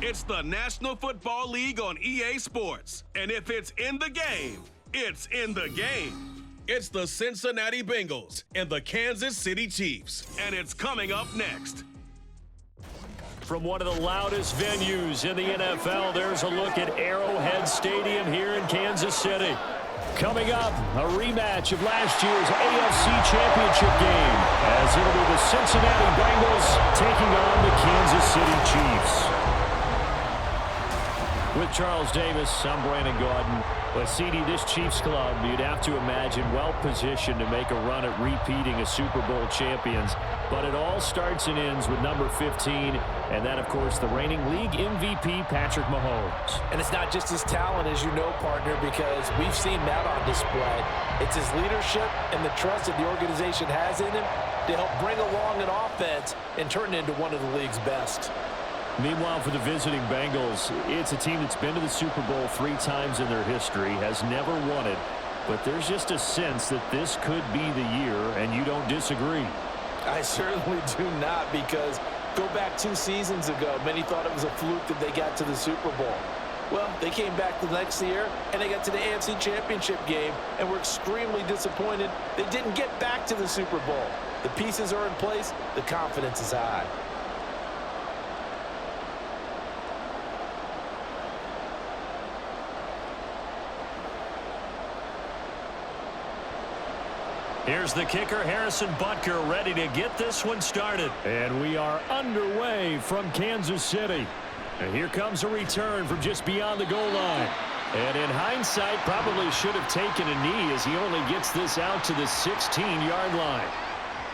It's the National Football League on EA Sports. And if it's in the game, it's in the game. It's the Cincinnati Bengals and the Kansas City Chiefs. And it's coming up next. From one of the loudest venues in the NFL, there's a look at Arrowhead Stadium here in Kansas City. Coming up, a rematch of last year's AFC Championship game, as it'll be the Cincinnati Bengals taking on the Kansas City Chiefs. With Charles Davis, I'm Brandon Gaudin. But CD, this Chiefs club, you'd have to imagine well-positioned to make a run at repeating as Super Bowl champions. But it all starts and ends with number 15, and that, of course, the reigning league MVP, Patrick Mahomes. And it's not just his talent, as you know, partner, because we've seen that on display. It's his leadership and the trust that the organization has in him to help bring along an offense and turn it into one of the league's best. Meanwhile, for the visiting Bengals, it's a team that's been to the Super Bowl 3 times in their history, has never won it, but there's just a sense that this could be the year, and you don't disagree. I certainly do not, because go back 2 seasons ago, many thought it was a fluke that they got to the Super Bowl. Well, they came back the next year, and they got to the AFC Championship game, and were extremely disappointed they didn't get back to the Super Bowl. The pieces are in place. The confidence is high. Here's the kicker, Harrison Butker, ready to get this one started. And we are underway from Kansas City. And here comes a return from just beyond the goal line. And in hindsight, probably should have taken a knee as he only gets this out to the 16-yard line.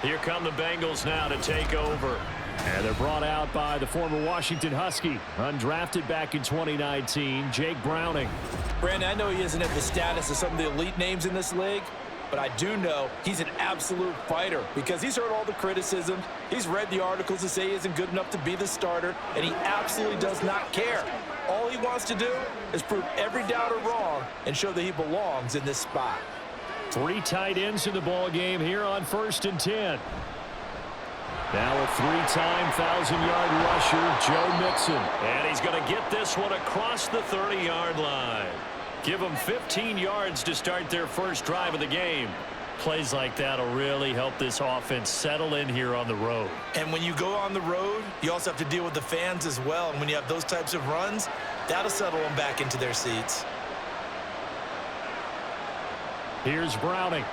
Here come the Bengals now to take over. And they're brought out by the former Washington Husky, undrafted back in 2019, Jake Browning. Brandon, I know he isn't at the status of some of the elite names in this league, but I do know he's an absolute fighter because he's heard all the criticisms. He's read the articles that say he isn't good enough to be the starter, and he absolutely does not care. All he wants to do is prove every doubter wrong and show that he belongs in this spot. 3 tight ends in the ball game here on 1st and 10. Now a 3-time 1,000-yard rusher, Joe Mixon. And he's going to get this one across the 30-yard line. Give them 15 yards to start their first drive of the game. Plays like that will really help this offense settle in here on the road. And when you go on the road, you also have to deal with the fans as well. And when you have those types of runs, that'll settle them back into their seats. Here's Browning.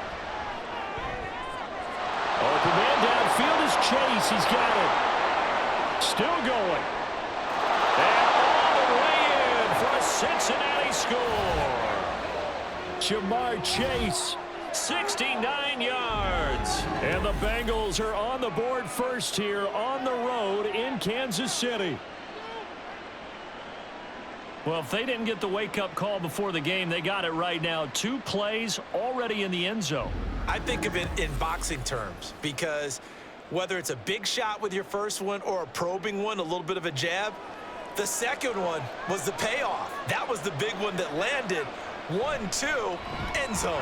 Open man downfield is Chase. He's got it. Still going. And all the way in for a Cincinnati score. Jamar Chase, 69 yards. And the Bengals are on the board first here on the road in Kansas City. Well, if they didn't get the wake-up call before the game, they got it right now. 2 plays already in the end zone. I think of it in boxing terms because whether it's a big shot with your first one or a probing one, a little bit of a jab, the second one was the payoff. That was the big one that landed. 1-2, end zone.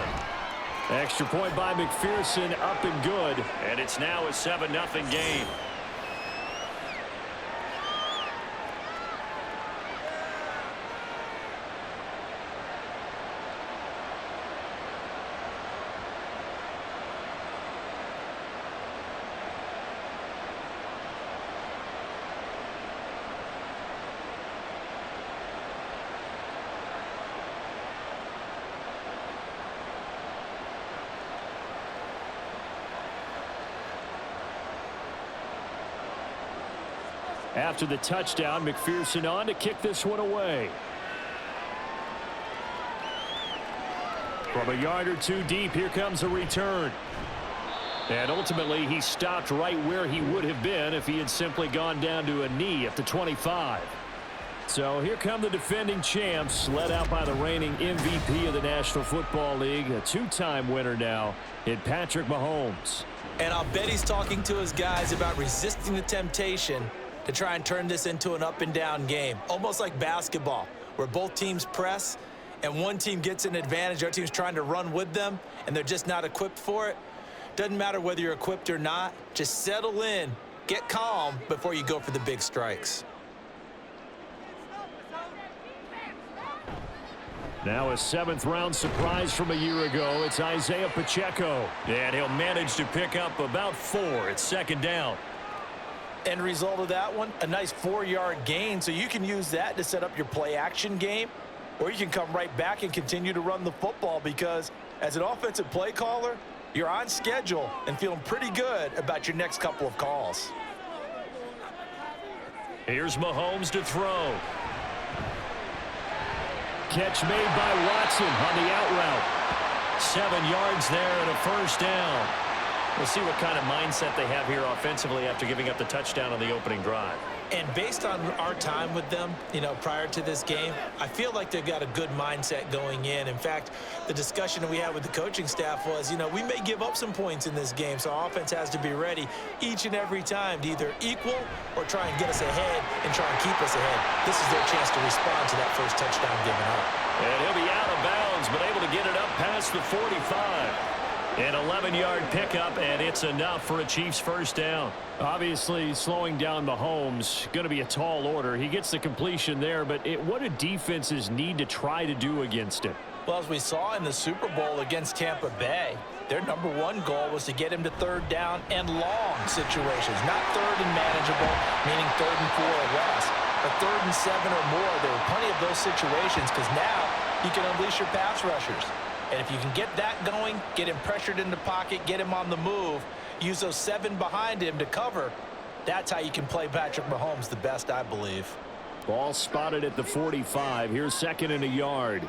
Extra point by McPherson, up and good. And it's now a 7-0 game. After the touchdown, McPherson on to kick this one away. From a yard or 2 deep, here comes a return. And ultimately, he stopped right where he would have been if he had simply gone down to a knee at the 25. So here come the defending champs, led out by the reigning MVP of the National Football League, a 2-time winner now in Patrick Mahomes. And I'll bet he's talking to his guys about resisting the temptation to try and turn this into an up-and-down game, almost like basketball, where both teams press and one team gets an advantage, our team's trying to run with them, and they're just not equipped for it. Doesn't matter whether you're equipped or not, just settle in, get calm before you go for the big strikes. Now a 7th-round surprise from a year ago. It's Isaiah Pacheco. And he'll manage to pick up about 4. It's 2nd down. End result of that one, a nice 4-yard gain. So you can use that to set up your play-action game, or you can come right back and continue to run the football because as an offensive play caller, you're on schedule and feeling pretty good about your next couple of calls. Here's Mahomes to throw. Catch made by Watson on the out route. 7 yards there and a 1st down. We'll see what kind of mindset they have here offensively after giving up the touchdown on the opening drive. And based on our time with them, prior to this game, I feel like they've got a good mindset going in. In fact, the discussion that we had with the coaching staff was, we may give up some points in this game, so our offense has to be ready each and every time to either equal or try and get us ahead and try and keep us ahead. This is their chance to respond to that first touchdown given up. And he'll be out of bounds, but able to get it up past the 45. An 11-yard pickup, and it's enough for a Chiefs 1st down. Obviously, slowing down Mahomes, going to be a tall order. He gets the completion there, but what do defenses need to try to do against him? Well, as we saw in the Super Bowl against Tampa Bay, their number 1 goal was to get him to 3rd down and long situations, not 3rd and manageable, meaning 3rd and 4 or less, but 3rd and 7 or more. There were plenty of those situations because now you can unleash your pass rushers. And if you can get that going, get him pressured in the pocket, get him on the move, use those 7 behind him to cover, that's how you can play Patrick Mahomes the best, I believe. Ball spotted at the 45. Here's 2nd and a yard.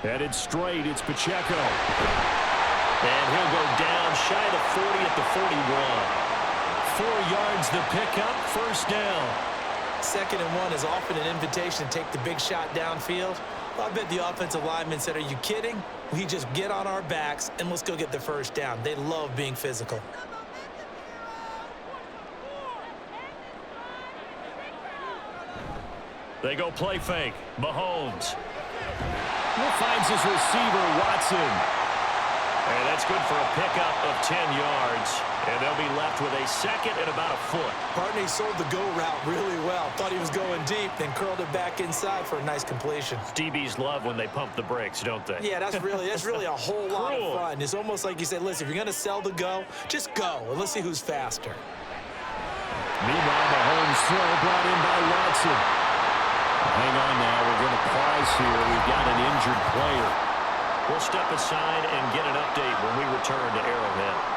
Headed straight, it's Pacheco. And he'll go down shy of the 40 at the 41. 4 yards the pickup, 1st down. 2nd and 1 is often an invitation to take the big shot downfield. Well, I bet the offensive lineman said, are you kidding? We just get on our backs and let's go get the 1st down. They love being physical. They go play fake. Mahomes. Finds his receiver, Watson. And that's good for a pickup of 10 yards. And they'll be left with a 2nd and about a foot. Partney sold the go route really well. Thought he was going deep, then curled it back inside for a nice completion. DBs love when they pump the brakes, don't they? Yeah, that's really a whole lot of fun. It's almost like you say, listen, if you're going to sell the go, just go, and let's see who's faster. Meanwhile, Mahomes throw brought in by Watson. Hang on now, we're going to pause here. We've got an injured player. We'll step aside and get an update when we return to Arrowhead.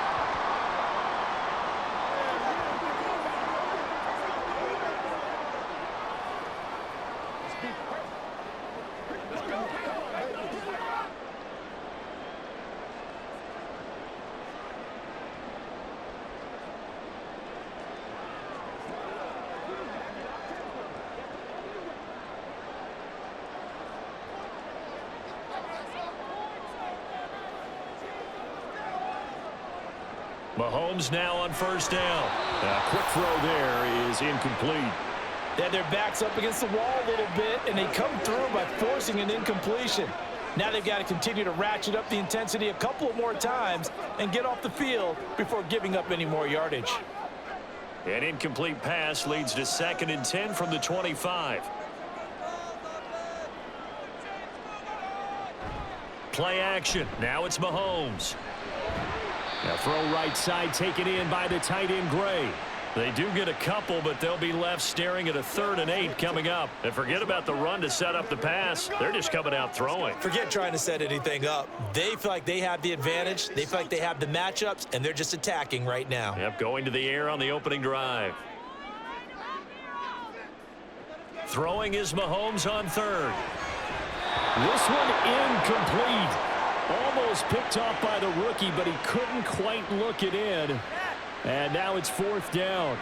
Mahomes now on 1st down. A quick throw there is incomplete. Yeah, their back's up against the wall a little bit, and they come through by forcing an incompletion. Now they've got to continue to ratchet up the intensity a couple of more times and get off the field before giving up any more yardage. An incomplete pass leads to 2nd and 10 from the 25. Play action. Now it's Mahomes. Now throw right side taken in by the tight end Gray. They do get a couple, but they'll be left staring at a 3rd and 8 coming up. And forget about the run to set up the pass. They're just coming out throwing. Forget trying to set anything up. They feel like they have the advantage. They feel like they have the matchups, and they're just attacking right now. Yep, going to the air on the opening drive. Throwing is Mahomes on 3rd. This one incomplete. Almost picked off by the rookie, but he couldn't quite look it in. And now it's 4th down.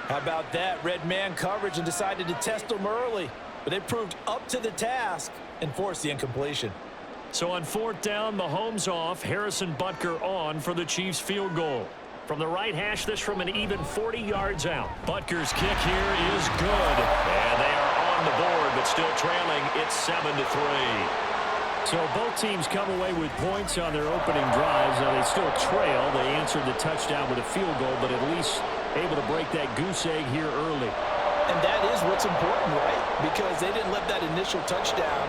How about that? Red man coverage and decided to test them early. But they proved up to the task and forced the incompletion. So on 4th down, Mahomes off, Harrison Butker on for the Chiefs field goal. From the right hash, this from an even 40 yards out. Butker's kick here is good. And they are on the board, but still trailing. It's 7-3. So both teams come away with points on their opening drives. Now they still trail. They answered the touchdown with a field goal, but at least able to break that goose egg here early. And that is what's important, right? Because they didn't let that initial touchdown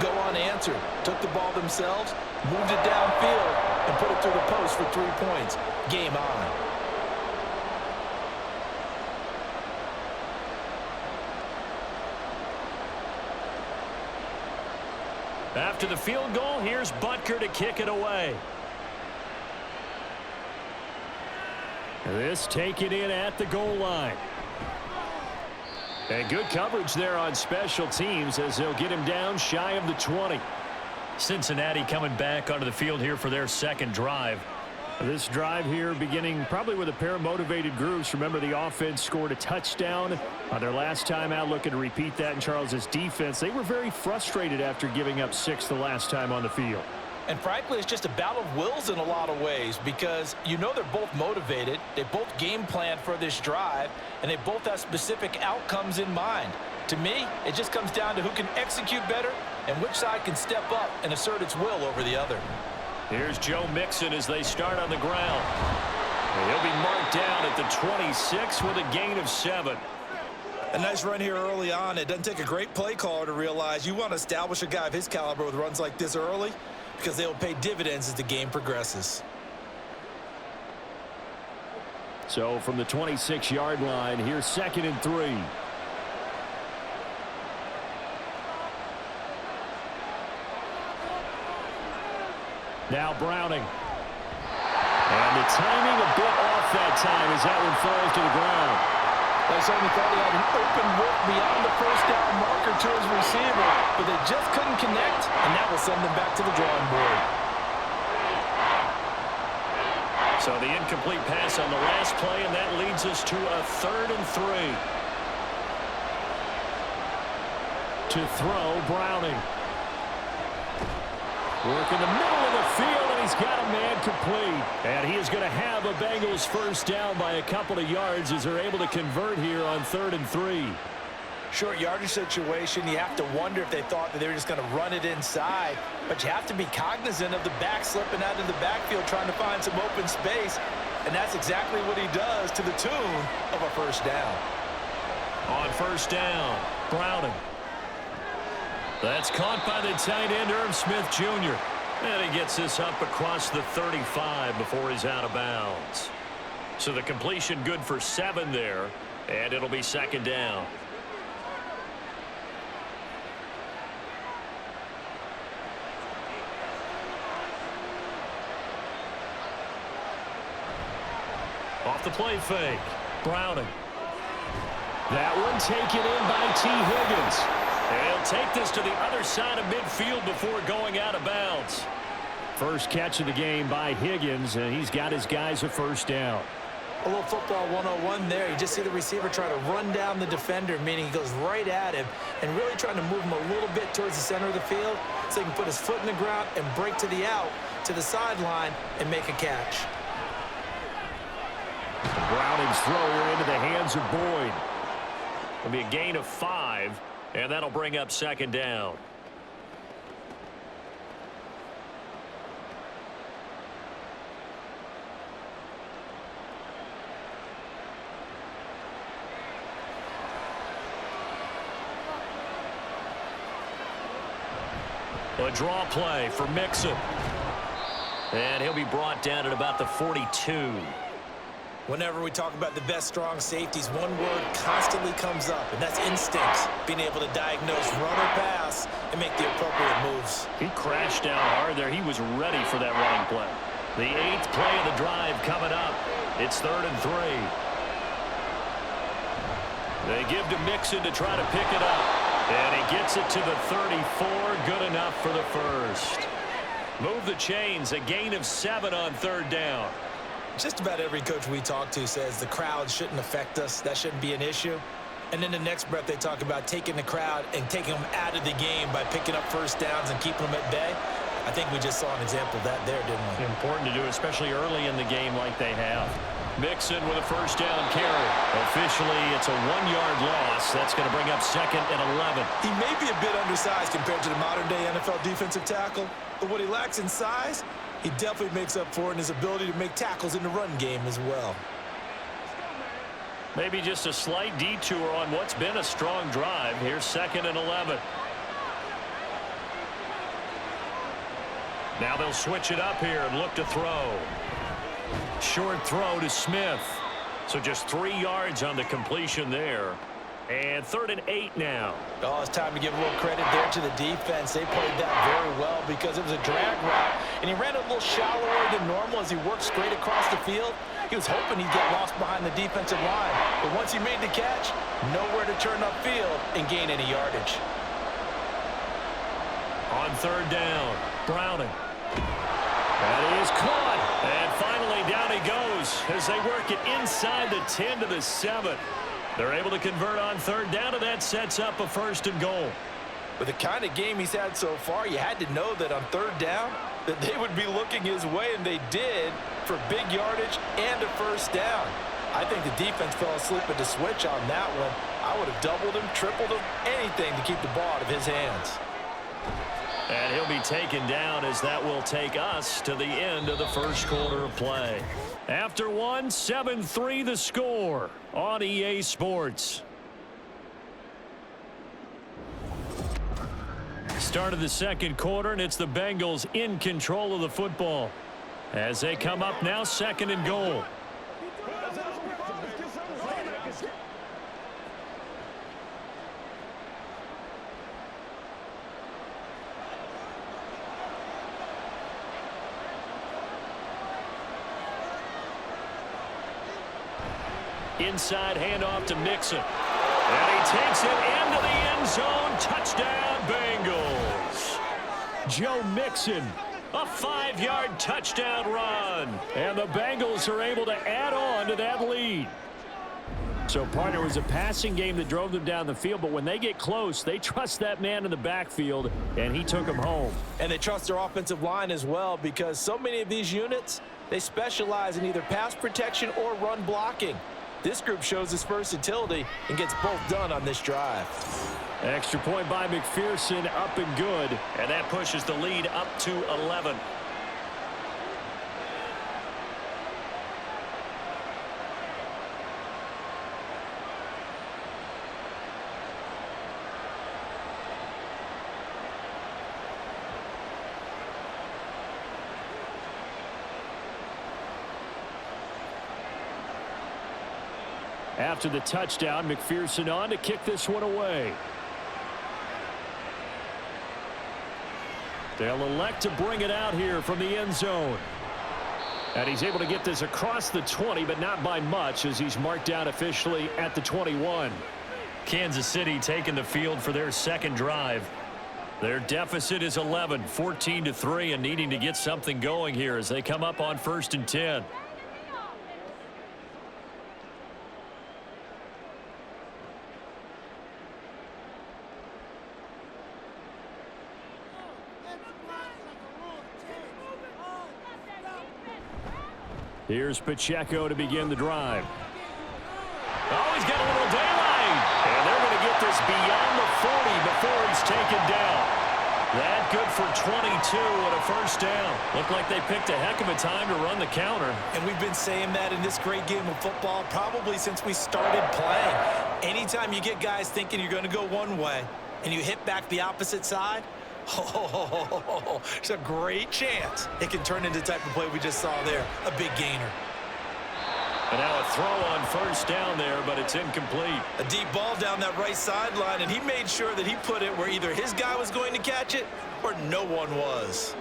go unanswered. Took the ball themselves, moved it downfield, and put it through the post for 3 points. Game on. After the field goal, here's Butker to kick it away. This taken in at the goal line. And good coverage there on special teams as they'll get him down shy of the 20. Cincinnati coming back onto the field here for their second drive. This drive here beginning probably with a pair of motivated groups. Remember, the offense scored a touchdown on their last time out, looking to repeat that in Charles's defense. They were very frustrated after giving up 6 the last time on the field. And frankly, it's just a battle of wills in a lot of ways because you know they're both motivated. They both game planned for this drive, and they both have specific outcomes in mind. To me, it just comes down to who can execute better and which side can step up and assert its will over the other. Here's Joe Mixon as they start on the ground. And he'll be marked down at the 26 with a gain of 7. A nice run here early on. It doesn't take a great play caller to realize you want to establish a guy of his caliber with runs like this early because they will pay dividends as the game progresses. So from the 26-yard line, here's 2nd and 3. Now Browning. And the timing a bit off that time as that one falls to the ground. They certainly thought he had an open look beyond the first down marker to his receiver, but they just couldn't connect, and that will send them back to the drawing board. So the incomplete pass on the last play, and that leads us to a 3rd and 3. To throw, Browning. Work in the middle of the field, and he's got a man complete. And he is going to have a Bengals first down by a couple of yards as they're able to convert here on 3rd and 3. Short yardage situation, you have to wonder if they thought that they were just going to run it inside. But you have to be cognizant of the back slipping out of the backfield trying to find some open space. And that's exactly what he does to the tune of a first down. On first down, Browning. That's caught by the tight end, Irv Smith Jr. And he gets this up across the 35 before he's out of bounds. So the completion good for 7 there, and it'll be 2nd down. Off the play fake, Browning. That one taken in by T. Higgins. He'll take this to the other side of midfield before going out of bounds. First catch of the game by Higgins, and he's got his guys a first down. A little football 101 there. You just see the receiver try to run down the defender, meaning he goes right at him and really trying to move him a little bit towards the center of the field so he can put his foot in the ground and break to the out, to the sideline, and make a catch. Browning's throw into the hands of Boyd. It'll be a gain of 5. And that'll bring up 2nd down. A draw play for Mixon. And he'll be brought down at about the 42. Whenever we talk about the best strong safeties, one word constantly comes up, and that's instinct. Being able to diagnose run or pass and make the appropriate moves. He crashed down hard there. He was ready for that running play. The 8th play of the drive coming up. It's 3rd and 3. They give to Mixon to try to pick it up. And he gets it to the 34. Good enough for the first. Move the chains. A gain of 7 on 3rd down. Just about every coach we talk to says the crowd shouldn't affect us. That shouldn't be an issue. And then the next breath they talk about taking the crowd and taking them out of the game by picking up first downs and keeping them at bay. I think we just saw an example of that there, didn't we? Important to do, especially early in the game like they have. Mixon with a first down carry. Officially, it's a 1-yard loss. That's going to bring up 2nd and 11. He may be a bit undersized compared to the modern-day NFL defensive tackle, but what he lacks in size, he definitely makes up for it in his ability to make tackles in the run game as well. Maybe just a slight detour on what's been a strong drive. Here's 2nd and 11. Now they'll switch it up here and look to throw. Short throw to Smith. So just 3 yards on the completion there. And 3rd and 8 now. Oh, it's time to give a little credit there to the defense. They played that very well because it was a drag route, and he ran a little shallower than normal as he worked straight across the field. He was hoping he'd get lost behind the defensive line, but once he made the catch, nowhere to turn upfield and gain any yardage. On 3rd down, Browning. That is caught, and finally down he goes as they work it inside the 10 to the 7. They're able to convert on 3rd down, and that sets up a 1st and goal. With the kind of game he's had so far, you had to know that on 3rd down that they would be looking his way, and they did, for big yardage and a 1st down. I think the defense fell asleep at the switch on that one. I would have doubled him, tripled him, anything to keep the ball out of his hands. And he'll be taken down as that will take us to the end of the 1st quarter of play. After 1, 7-3 the score on EA Sports. Start of the 2nd quarter, and it's the Bengals in control of the football as they come up now 2nd and goal. Inside handoff to Mixon. And he takes it into the end zone. Touchdown, Bengals. Joe Mixon, a 5-yard touchdown run. And the Bengals are able to add on to that lead. So, partner, it was a passing game that drove them down the field, but when they get close, they trust that man in the backfield, and he took them home. And they trust their offensive line as well, because so many of these units, they specialize in either pass protection or run blocking. This group shows its versatility and gets both done on this drive. Extra point by McPherson, up and good. And that pushes the lead up to 11. After the touchdown, McPherson on to kick this one away. They'll elect to bring it out here from the end zone. And he's able to get this across the 20, but not by much, as he's marked down officially at the 21. Kansas City taking the field for their 2nd drive. Their deficit is 11, 14-3, and needing to get something going here as they come up on 1st and 10. Here's Pacheco to begin the drive. Oh, he's got a little daylight. And they're going to get this beyond the 40 before he's taken down. That good for 22 and a 1st down. Looked like they picked a heck of a time to run the counter. And we've been saying that in this great game of football probably since we started playing. Anytime you get guys thinking you're going to go one way and you hit back the opposite side, it's a great chance it can turn into the type of play we just saw there, a big gainer. And now a throw on 1st down there, but it's incomplete. A deep ball down that right sideline, and he made sure that he put it where either his guy was going to catch it or no one was.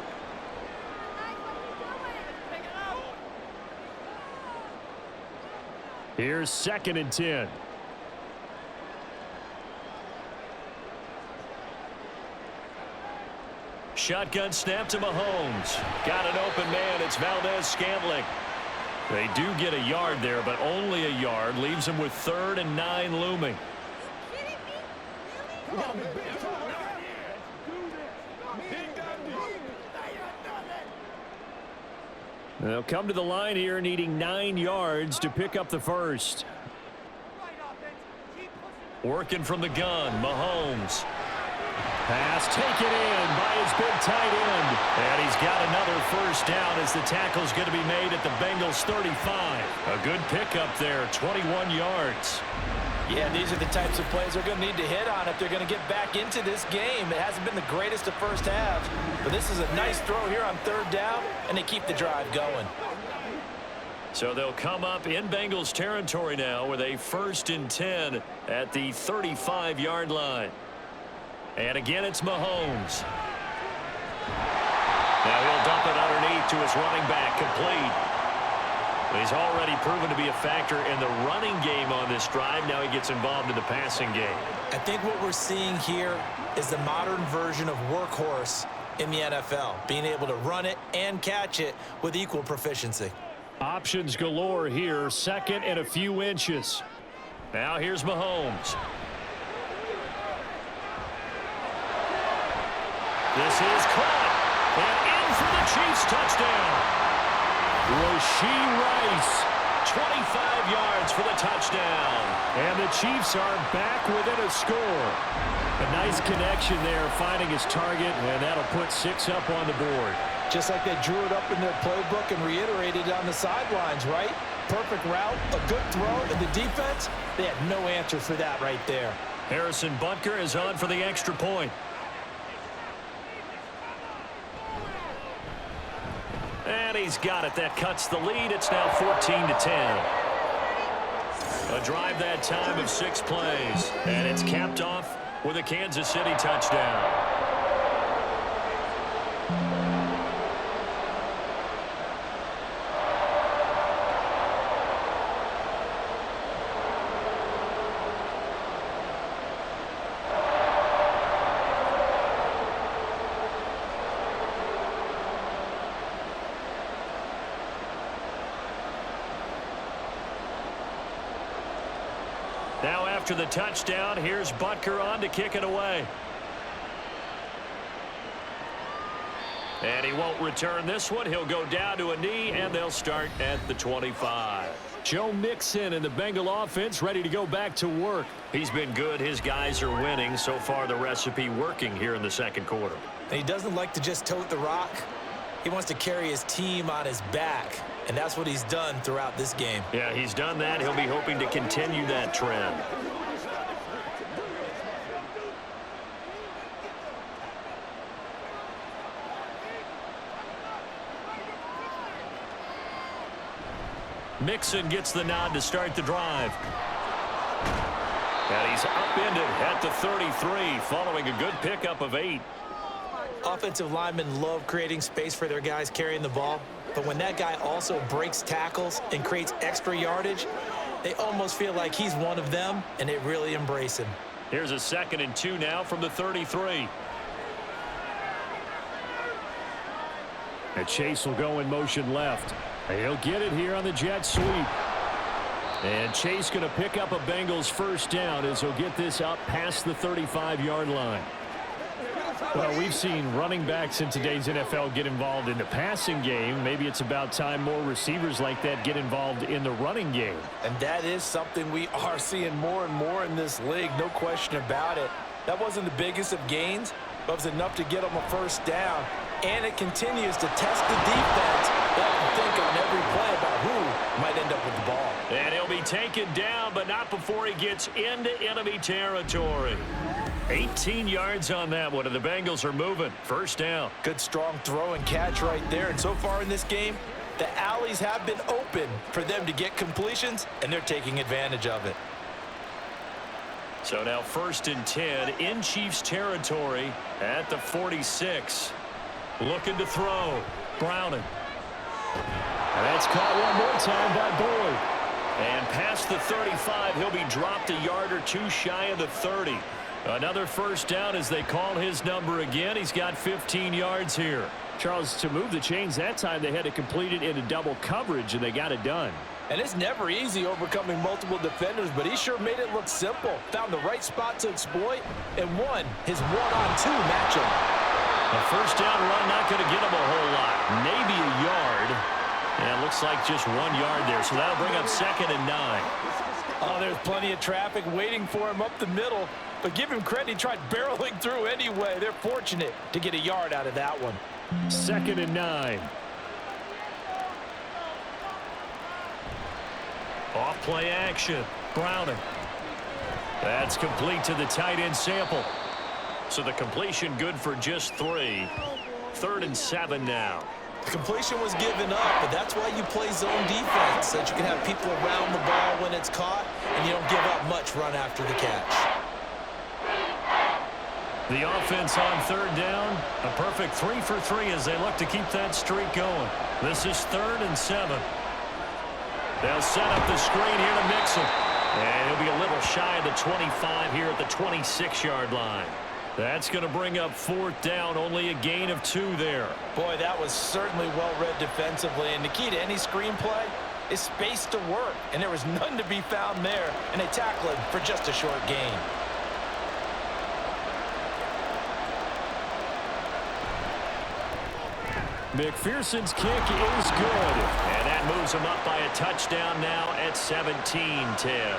Here's 2nd and 10. Shotgun snap to Mahomes. Got an open man. It's Valdez-Scantling. They do get a yard there, but only a yard. Leaves them with 3rd and 9 looming. They'll come to the line here needing 9 yards to pick up the 1st. Working from the gun, Mahomes. Pass taken in by his big tight end. And he's got another first down as the tackle's going to be made at the Bengals 35. A good pickup there, 21 yards. Yeah, these are the types of plays they're going to need to hit on if they're going to get back into this game. It hasn't been the greatest of first halves, but this is a nice throw here on third down, and they keep the drive going. So they'll come up in Bengals territory now with a 1st and 10 at the 35-yard line. And again, it's Mahomes. Now he'll dump it underneath to his running back, complete. He's already proven to be a factor in the running game on this drive. Now he gets involved in the passing game. I think what we're seeing here is the modern version of workhorse in the NFL, being able to run it and catch it with equal proficiency. Options galore here, 2nd and a few inches. Now here's Mahomes. This is caught, and in for the Chiefs touchdown. Rashee Rice, 25 yards for the touchdown. And the Chiefs are back within a score. A nice connection there, finding his target, and that'll put 6 up on the board. Just like they drew it up in their playbook and reiterated it on the sidelines, right? Perfect route, a good throw, and the defense, they had no answer for that right there. Harrison Butker is on for the extra point. And he's got it. That cuts the lead. It's now 14-10. A drive that time of 6 plays. And it's capped off with a Kansas City touchdown. Now after the touchdown, here's Butker on to kick it away. And he won't return this one. He'll go down to a knee, and they'll start at the 25. Joe Mixon and the Bengal offense ready to go back to work. He's been good. His guys are winning. So far, the recipe working here in the 2nd quarter. And he doesn't like to just tote the rock. He wants to carry his team on his back. And that's what he's done throughout this game. Yeah, he's done that. He'll be hoping to continue that trend. Mixon gets the nod to start the drive. And he's upended at the 33, following a good pickup of 8. Offensive linemen love creating space for their guys carrying the ball. But when that guy also breaks tackles and creates extra yardage, they almost feel like he's one of them, and they really embrace him. Here's a 2nd and 2 now from the 33. And Chase will go in motion left. He'll get it here on the jet sweep. And Chase going to pick up a Bengals 1st down as he'll get this up past the 35-yard line. Well, we've seen running backs in today's NFL get involved in the passing game. Maybe it's about time more receivers like that get involved in the running game. And that is something we are seeing more and more in this league, no question about it. That wasn't the biggest of gains, but it was enough to get them a 1st down. And it continues to test the defense. They have to think on every play about who might end up with the ball. And he'll be taken down, but not before he gets into enemy territory. 18 yards on that one, and the Bengals are moving. 1st down. Good strong throw and catch right there. And so far in this game, the alleys have been open for them to get completions, and they're taking advantage of it. So now 1st and 10 in Chiefs territory at the 46. Looking to throw. Browning. And that's caught one more time by Boyd. And past the 35, he'll be dropped a yard or 2 shy of the 30. Another 1st down as they call his number again. He's got 15 yards here. Charles, to move the chains that time, they had to complete it into double coverage, and they got it done. And it's never easy overcoming multiple defenders, but he sure made it look simple. Found the right spot to exploit and won his 1-on-2 matchup. A 1st down run not going to get him a whole lot. Maybe a yard. And it looks like just 1 yard there. So that'll bring up 2nd and 9. Oh, there's plenty of traffic waiting for him up the middle. But give him credit, he tried barreling through anyway. They're fortunate to get a yard out of that one. 2nd and 9. Off play action. Browning. That's complete to the tight end Sample. So the completion good for just 3. 3rd and 7 now. The completion was given up, but that's why you play zone defense, so that you can have people around the ball when it's caught, and you don't give up much run after the catch. The offense on 3rd down, a perfect 3 for 3 as they look to keep that streak going. This is 3rd and 7. They'll set up the screen here to mix him. And he'll be a little shy of the 25 here at the 26-yard line. That's going to bring up 4th down, only a gain of 2 there. Boy, that was certainly well-read defensively, and the key to any screenplay is space to work, and there was none to be found there, and they tackle him for just a short gain. McPherson's kick is good. And that moves him up by a touchdown now at 17-10.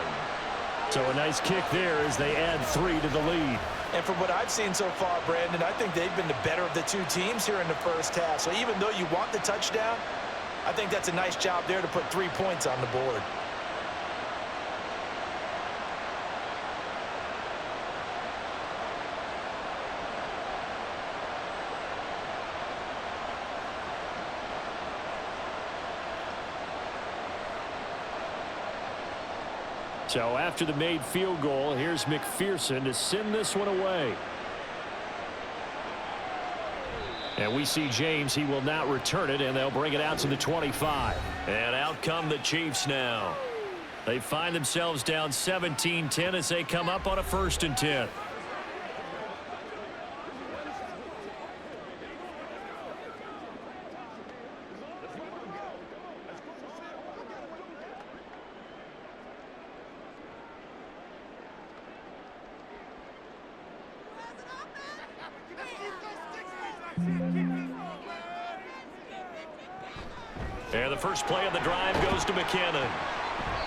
So a nice kick there as they add 3 to the lead. And from what I've seen so far, Brandon, I think they've been the better of the 2 teams here in the first half. So even though you want the touchdown, I think that's a nice job there to put 3 points on the board. So after the made field goal, here's McPherson to send this one away. And we see James. He will not return it, and they'll bring it out to the 25. And out come the Chiefs now. They find themselves down 17-10 as they come up on a 1st and 10. And the first play of the drive goes to McKinnon.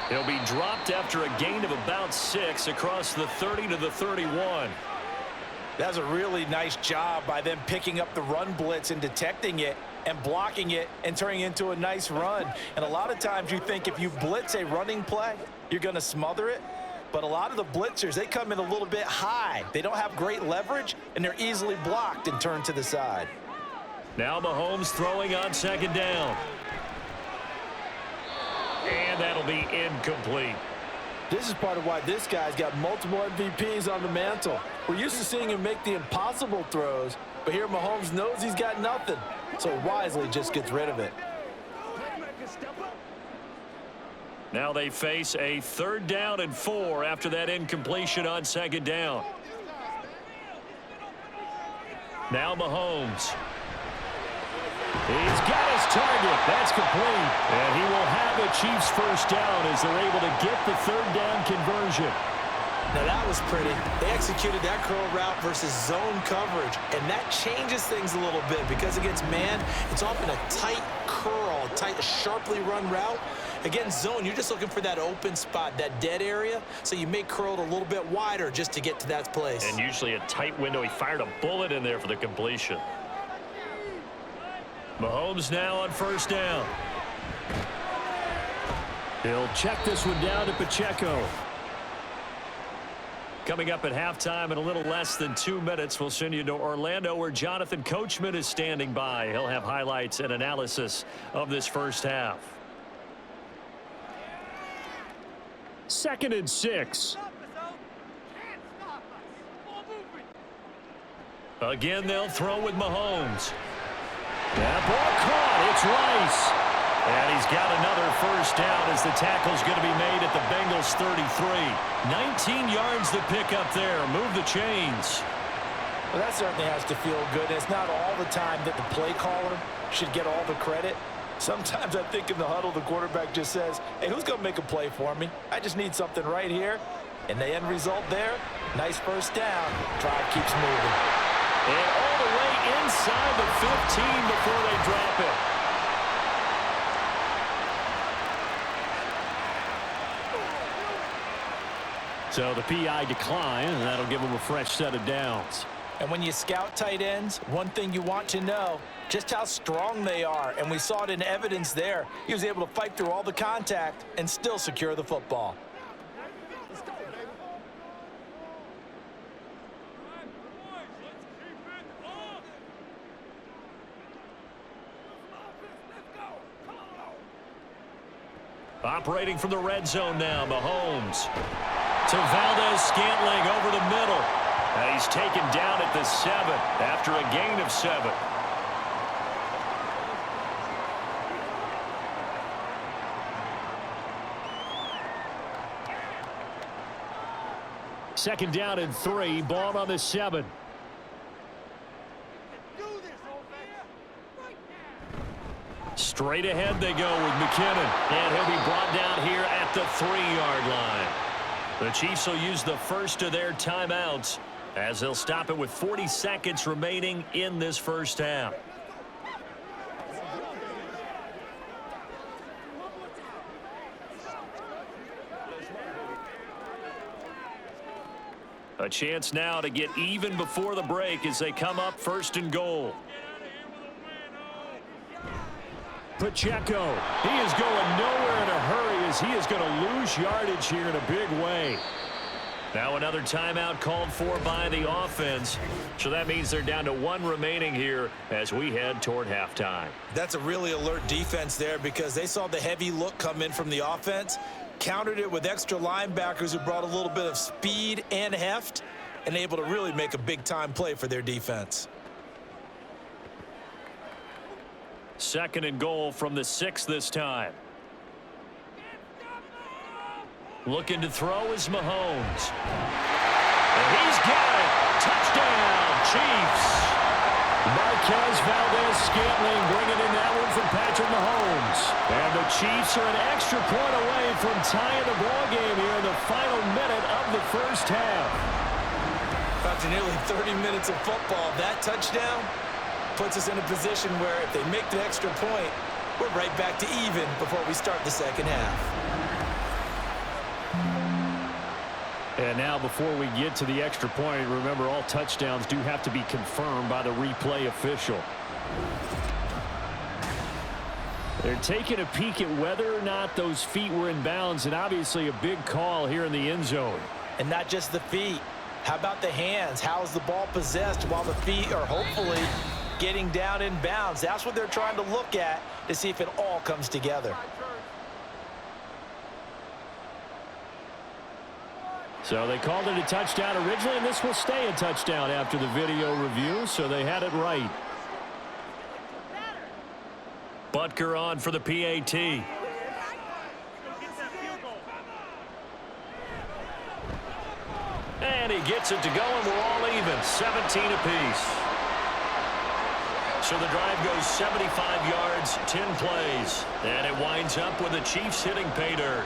He'll be dropped after a gain of about 6 across the 30 to the 31. That was a really nice job by them picking up the run blitz and detecting it and blocking it and turning it into a nice run. And a lot of times you think if you blitz a running play, you're going to smother it. But a lot of the blitzers, they come in a little bit high. They don't have great leverage, and they're easily blocked and turned to the side. Now Mahomes throwing on 2nd down. And that'll be incomplete. This is part of why this guy's got multiple MVPs on the mantle. We're used to seeing him make the impossible throws, but here Mahomes knows he's got nothing, so wisely just gets rid of it. Now they face a 3rd down and 4 after that incompletion on 2nd down. Now Mahomes. He's got his target. That's complete. And he will have a Chiefs 1st down as they're able to get the 3rd down conversion. Now that was pretty. They executed that curl route versus zone coverage, and that changes things a little bit because against man, it's often a tight curl, tight, sharply run route. Against zone, you're just looking for that open spot, that dead area, so you may curl it a little bit wider just to get to that place. And usually a tight window. He fired a bullet in there for the completion. Mahomes now on 1st down. He'll check this one down to Pacheco. Coming up at halftime in a little less than 2 minutes, we'll send you to Orlando where Jonathan Coachman is standing by. He'll have highlights and analysis of this first half. 2nd and 6. Again, they'll throw with Mahomes. That ball caught. It's Rice. And he's got another 1st down as the tackle's going to be made at the Bengals 33. 19 yards to pick up there. Move the chains. Well, that certainly has to feel good. It's not all the time that the play caller should get all the credit. Sometimes I think in the huddle, the quarterback just says, hey, who's going to make a play for me? I just need something right here. And the end result there, nice 1st down. Drive keeps moving. And all the way inside the 15 before they drop it. So the PI decline, and that'll give him a fresh set of downs. And when you scout tight ends, one thing you want to know, just how strong they are. And we saw it in evidence there. He was able to fight through all the contact and still secure the football. Operating from the red zone now, Mahomes. To Valdez-Scantling over the middle. And he's taken down at the 7 after a gain of 7. Second down and 3, ball on the 7. Straight ahead they go with McKinnon. And he'll be brought down here at the 3-yard line. The Chiefs will use the first of their timeouts as they'll stop it with 40 seconds remaining in this first half. A chance now to get even before the break as they come up first and goal. Pacheco, he is going nowhere in a hurry as he is going to lose yardage here in a big way. Now another timeout called for by the offense. So that means they're down to 1 remaining here as we head toward halftime. That's a really alert defense there because they saw the heavy look come in from the offense, countered it with extra linebackers who brought a little bit of speed and heft, and able to really make a big-time play for their defense. Second and goal from the 6 this time. Looking to throw is Mahomes. And he's got it. Touchdown, Chiefs. Marquez Valdez-Scantling bringing in that one from Patrick Mahomes. And the Chiefs are an extra point away from tying the ball game here in the final minute of the first half. After nearly 30 minutes of football, that touchdown puts us in a position where if they make the extra point, we're right back to even before we start the second half. And now before we get to the extra point, remember all touchdowns do have to be confirmed by the replay official. They're taking a peek at whether or not those feet were in bounds, and obviously a big call here in the end zone. And not just the feet. How about the hands? How is the ball possessed while the feet are hopefully getting down in bounds? That's what they're trying to look at to see if it all comes together. So they called it a touchdown originally, and this will stay a touchdown after the video review, so they had it right. Butker on for the PAT. And he gets it to go, and we're all even, 17 apiece. So the drive goes 75 yards, 10 plays, and it winds up with the Chiefs hitting pay dirt.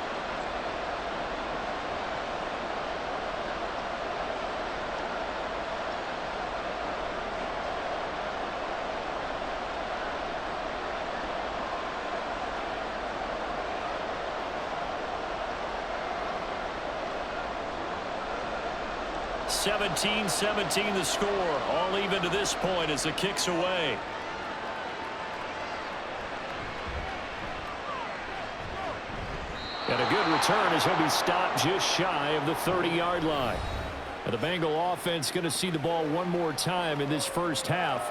(17-17) the score, all even to this point as the kick's away. And a good return as he'll be stopped just shy of the 30-yard line. And the Bengal offense going to see the ball one more time in this first half.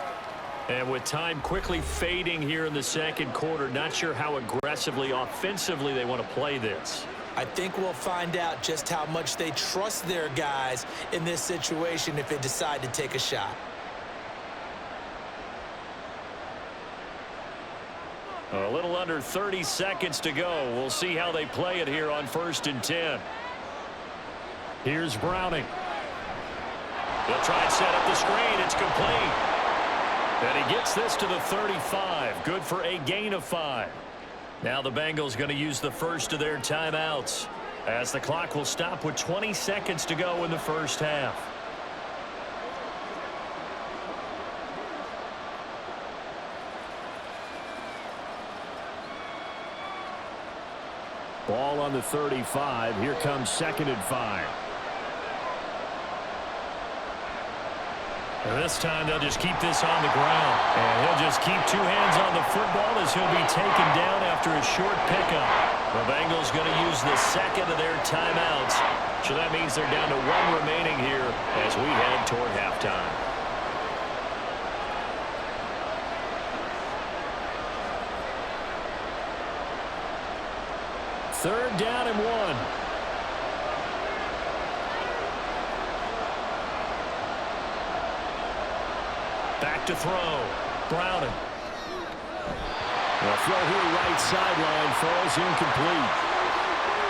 And with time quickly fading here in the second quarter, not sure how aggressively, offensively they want to play this. I think we'll find out just how much they trust their guys in this situation if they decide to take a shot. A little under 30 seconds to go. We'll see how they play it here on 1st and 10. Here's Browning. They'll try and set up the screen. It's complete. And he gets this to the 35. Good for a gain of 5. Now the Bengals going to use the first of their timeouts as the clock will stop with 20 seconds to go in the first half. Ball on the 35. Here comes 2nd and 5. This time they'll just keep this on the ground. And he'll just keep two hands on the football as he'll be taken down after a short pickup. The Bengals going to use the second of their timeouts. So that means they're down to one remaining here as we head toward halftime. Third down and 1. Back to throw. Browning. The throw here right sideline falls incomplete.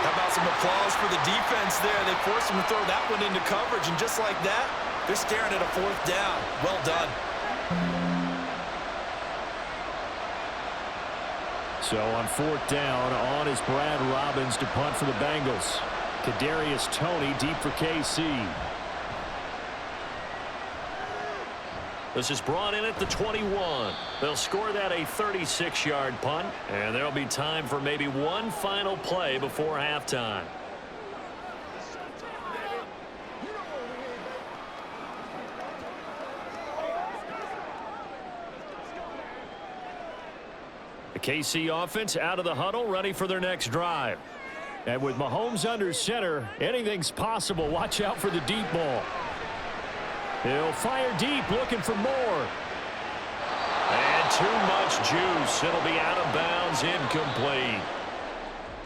How about some applause for the defense there? They forced him to throw that one into coverage, and just like that, they're staring at a fourth down. Well done. So on fourth down, on is Brad Robbins to punt for the Bengals. Kadarius Toney deep for KC. This is brought in at the 21. They'll score that a 36-yard punt, and there'll be time for maybe one final play before halftime. The KC offense out of the huddle, ready for their next drive. And with Mahomes under center, anything's possible. Watch out for the deep ball. He'll fire deep, looking for more. And too much juice. It'll be out of bounds, incomplete.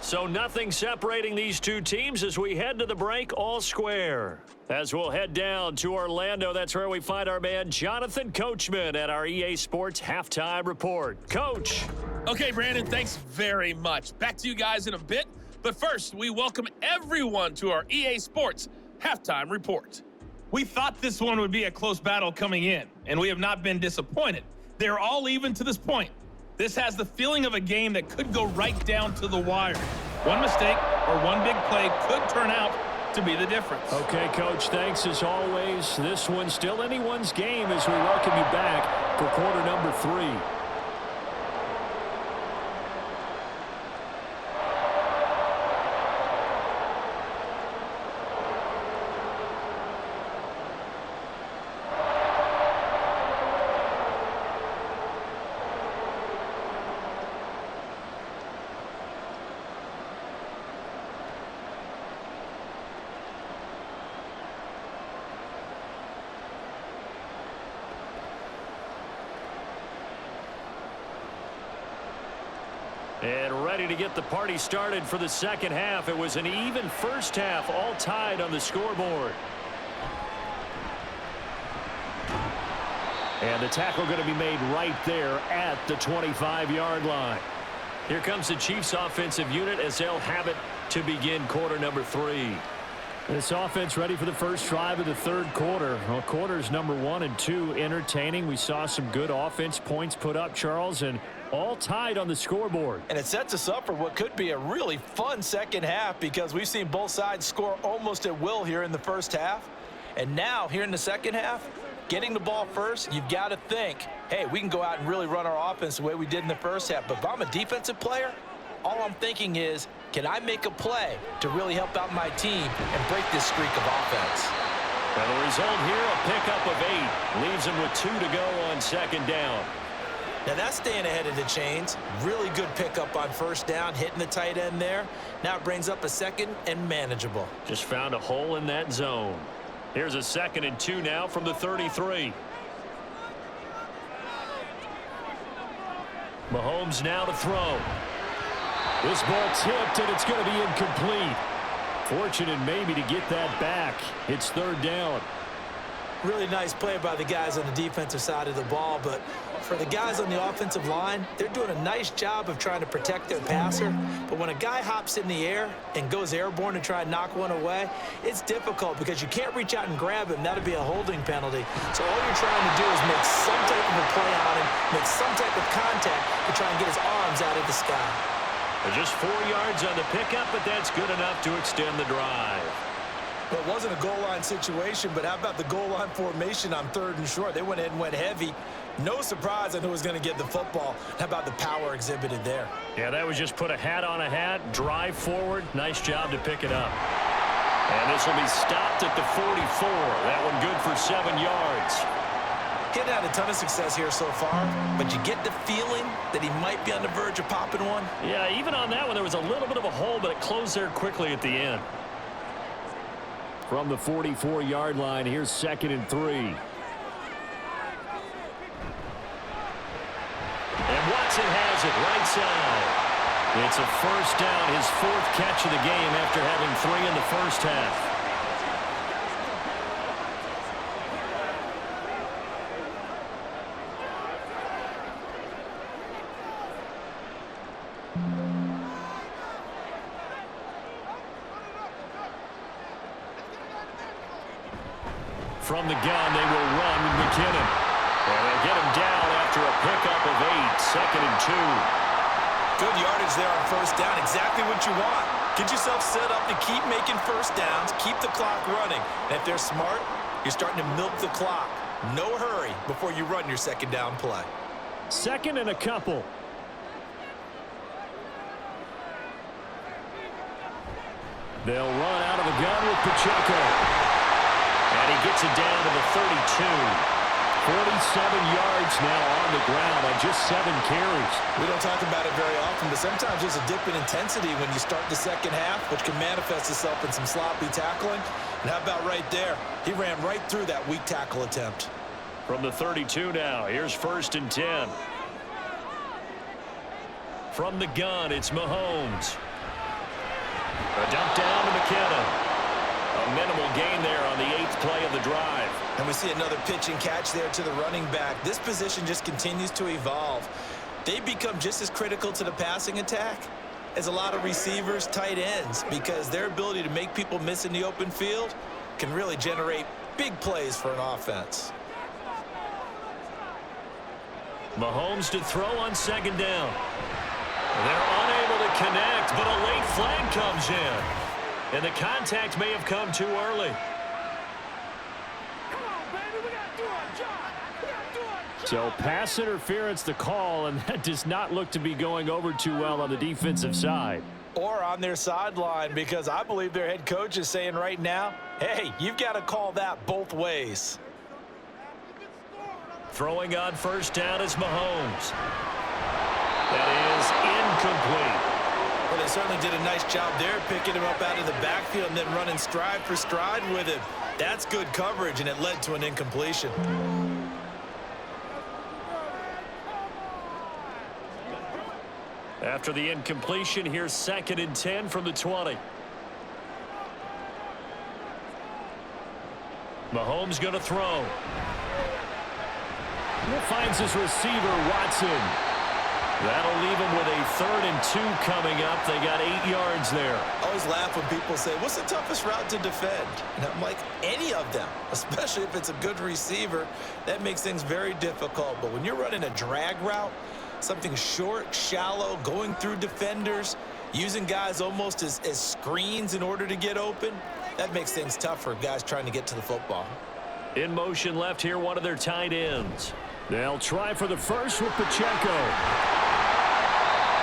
So nothing separating these two teams as we head to the break, all square. As we'll head down to Orlando, that's where we find our man Jonathan Coachman at our EA Sports Halftime Report. Coach. Okay, Brandon, thanks very much. Back to you guys in a bit. But first, we welcome everyone to our EA Sports Halftime Report. We thought this one would be a close battle coming in, and we have not been disappointed. They're all even to this point. This has the feeling of a game that could go right down to the wire. One mistake or one big play could turn out to be the difference. Okay, Coach, thanks as always. This one's still anyone's game as we welcome you back for quarter number 3. And ready to get the party started for the second half. It was an even first half, all tied on the scoreboard. And the tackle going to be made right there at the 25-yard line. Here comes the Chiefs offensive unit as they'll have it to begin quarter number 3. This offense ready for the first drive of the third quarter. Well, quarters number 1 and 2 entertaining. We saw some good offense points put up, Charles, and all tied on the scoreboard. And it sets us up for what could be a really fun second half because we've seen both sides score almost at will here in the first half. And now, here in the second half, getting the ball first, you've got to think, hey, we can go out and really run our offense the way we did in the first half. But if I'm a defensive player, all I'm thinking is, can I make a play to really help out my team and break this streak of offense? And the result here, a pickup of 8. Leaves them with 2 to go on second down. Now that's staying ahead of the chains. Really good pickup on first down, hitting the tight end there. Now it brings up a second and manageable. Just found a hole in that zone. Here's a 2nd and 2 now from the 33. Mahomes now to throw. This ball tipped, and it's going to be incomplete. Fortunate maybe to get that back. It's third down. Really nice play by the guys on the defensive side of the ball, but for the guys on the offensive line, they're doing a nice job of trying to protect their passer. But when a guy hops in the air and goes airborne to try and knock one away, it's difficult because you can't reach out and grab him. That'll be a holding penalty. So all you're trying to do is make some type of a play on him, make some type of contact to try and get his arms out of the sky. Just 4 yards on the pickup, but that's good enough to extend the drive. Well, it wasn't a goal line situation, but how about the goal line formation on 3rd and short? They went in and went heavy. No surprise on who was going to get the football. How about the power exhibited there? Yeah, that was just put a hat on a hat, drive forward. Nice job to pick it up. And this will be stopped at the 44. That one good for 7 yards. He hadn't had a ton of success here so far, but you get the feeling that he might be on the verge of popping one. Yeah, even on that one, there was a little bit of a hole, but it closed there quickly at the end. From the 44-yard line, here's 2nd and 3. And Watson has it right side. It's a first down, his 4th catch of the game after having 3 in the first half. From the gun, they will run with McKinnon. And they'll get him down after a pickup of 8, 2nd and 2. Good yardage there on first down, exactly what you want. Get yourself set up to keep making first downs, keep the clock running. And if they're smart, you're starting to milk the clock. No hurry before you run your second down play. 2nd and a couple. They'll run out of the gun with Pacheco. And he gets it down to the 32. 47 yards now on the ground on just 7 carries. We don't talk about it very often, but sometimes there's a dip in intensity when you start the second half, which can manifest itself in some sloppy tackling. And how about right there? He ran right through that weak tackle attempt. From the 32 now, here's 1st and 10. From the gun, it's Mahomes. A dump down to McKinnon. A minimal gain there on the 8th play of the drive. And we see another pitch and catch there to the running back. This position just continues to evolve. They become just as critical to the passing attack as a lot of receivers, tight ends, because their ability to make people miss in the open field can really generate big plays for an offense. Mahomes to throw on 2nd down. They're unable to connect, but a late flag comes in. And the contact may have come too early. Come on, baby, we gotta do our job. We gotta do our job. So pass interference the call, and that does not look to be going over too well on the defensive side. Or on their sideline, because I believe their head coach is saying right now, hey, you've got to call that both ways. Throwing on first down is Mahomes. That is incomplete. Well, they certainly did a nice job there, picking him up out of the backfield and then running stride for stride with him. That's good coverage, and it led to an incompletion. After the incompletion, here's 2nd and 10 from the 20. Mahomes going to throw. Finds his receiver, Watson. That'll leave him with a 3rd and 2 coming up. They got 8 yards there. I always laugh when people say, what's the toughest route to defend? And I'm like, any of them, especially if it's a good receiver. That makes things very difficult. But when you're running a drag route, something short, shallow, going through defenders, using guys almost as screens in order to get open, that makes things tough for guys trying to get to the football. In motion left here, one of their tight ends. They'll try for the first with Pacheco.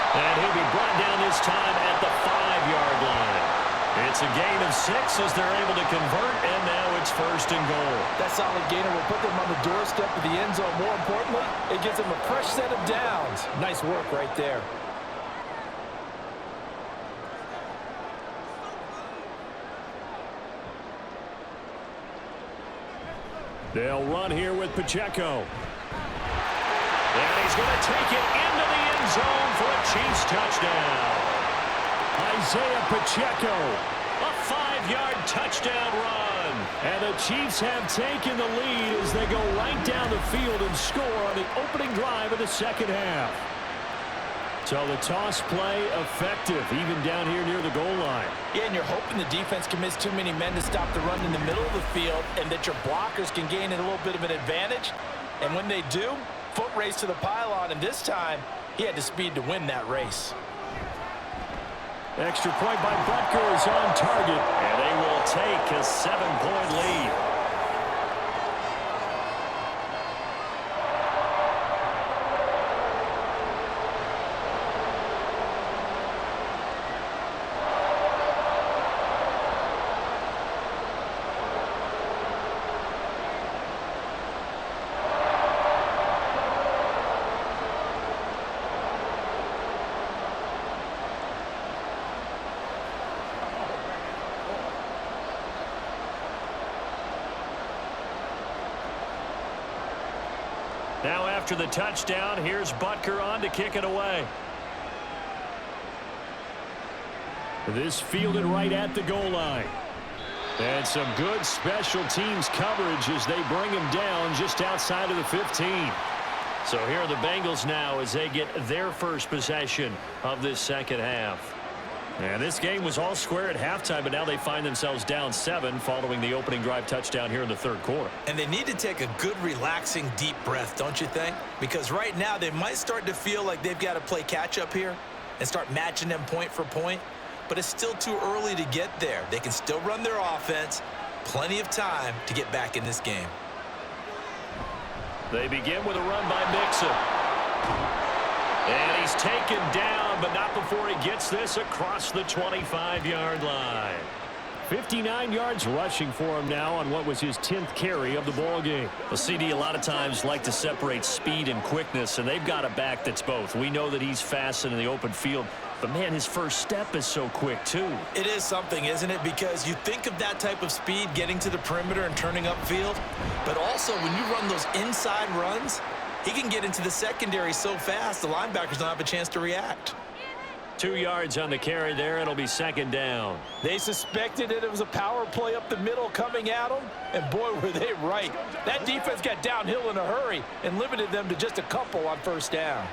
And he'll be brought down this time at the 5-yard line. It's a gain of 6 as they're able to convert, and now it's 1st and goal. That solid gainer will put them on the doorstep of the end zone. More importantly, it gives them a fresh set of downs. Nice work right there. They'll run here with Pacheco. And he's going to take it into the end zone for a Chiefs touchdown. Isaiah Pacheco, a 5-yard touchdown run. And the Chiefs have taken the lead as they go right down the field and score on the opening drive of the second half. So the toss play effective, even down here near the goal line. Yeah, and you're hoping the defense can miss too many men to stop the run in the middle of the field and that your blockers can gain a little bit of an advantage. And when they do, foot race to the pylon, and this time he had the speed to win that race. Extra point by Butker is on target, and they will take a 7-point lead. Now after the touchdown, here's Butker on to kick it away. This fielded right at the goal line. And some good special teams coverage as they bring him down just outside of the 15. So here are the Bengals now as they get their first possession of this second half. And this game was all square at halftime, but now they find themselves down 7 following the opening drive touchdown here in the third quarter. And they need to take a good, relaxing, deep breath, don't you think? Because right now they might start to feel like they've got to play catch-up here and start matching them point for point. But it's still too early to get there. They can still run their offense. Plenty of time to get back in this game. They begin with a run by Mixon. And he's taken down, but not before he gets this across the 25-yard line. 59 yards rushing for him now on what was his 10th carry of the ball game. Well, CD a lot of times like to separate speed and quickness, and they've got a back that's both. We know that he's fast in the open field, but man, his first step is so quick too. It is something, isn't it? Because you think of that type of speed getting to the perimeter and turning upfield, but also when you run those inside runs, he can get into the secondary so fast the linebackers don't have a chance to react. 2 yards on the carry there. It'll be second down. They suspected that it was a power play up the middle coming at them, and boy, were they right. That defense got downhill in a hurry and limited them to just a couple on first down.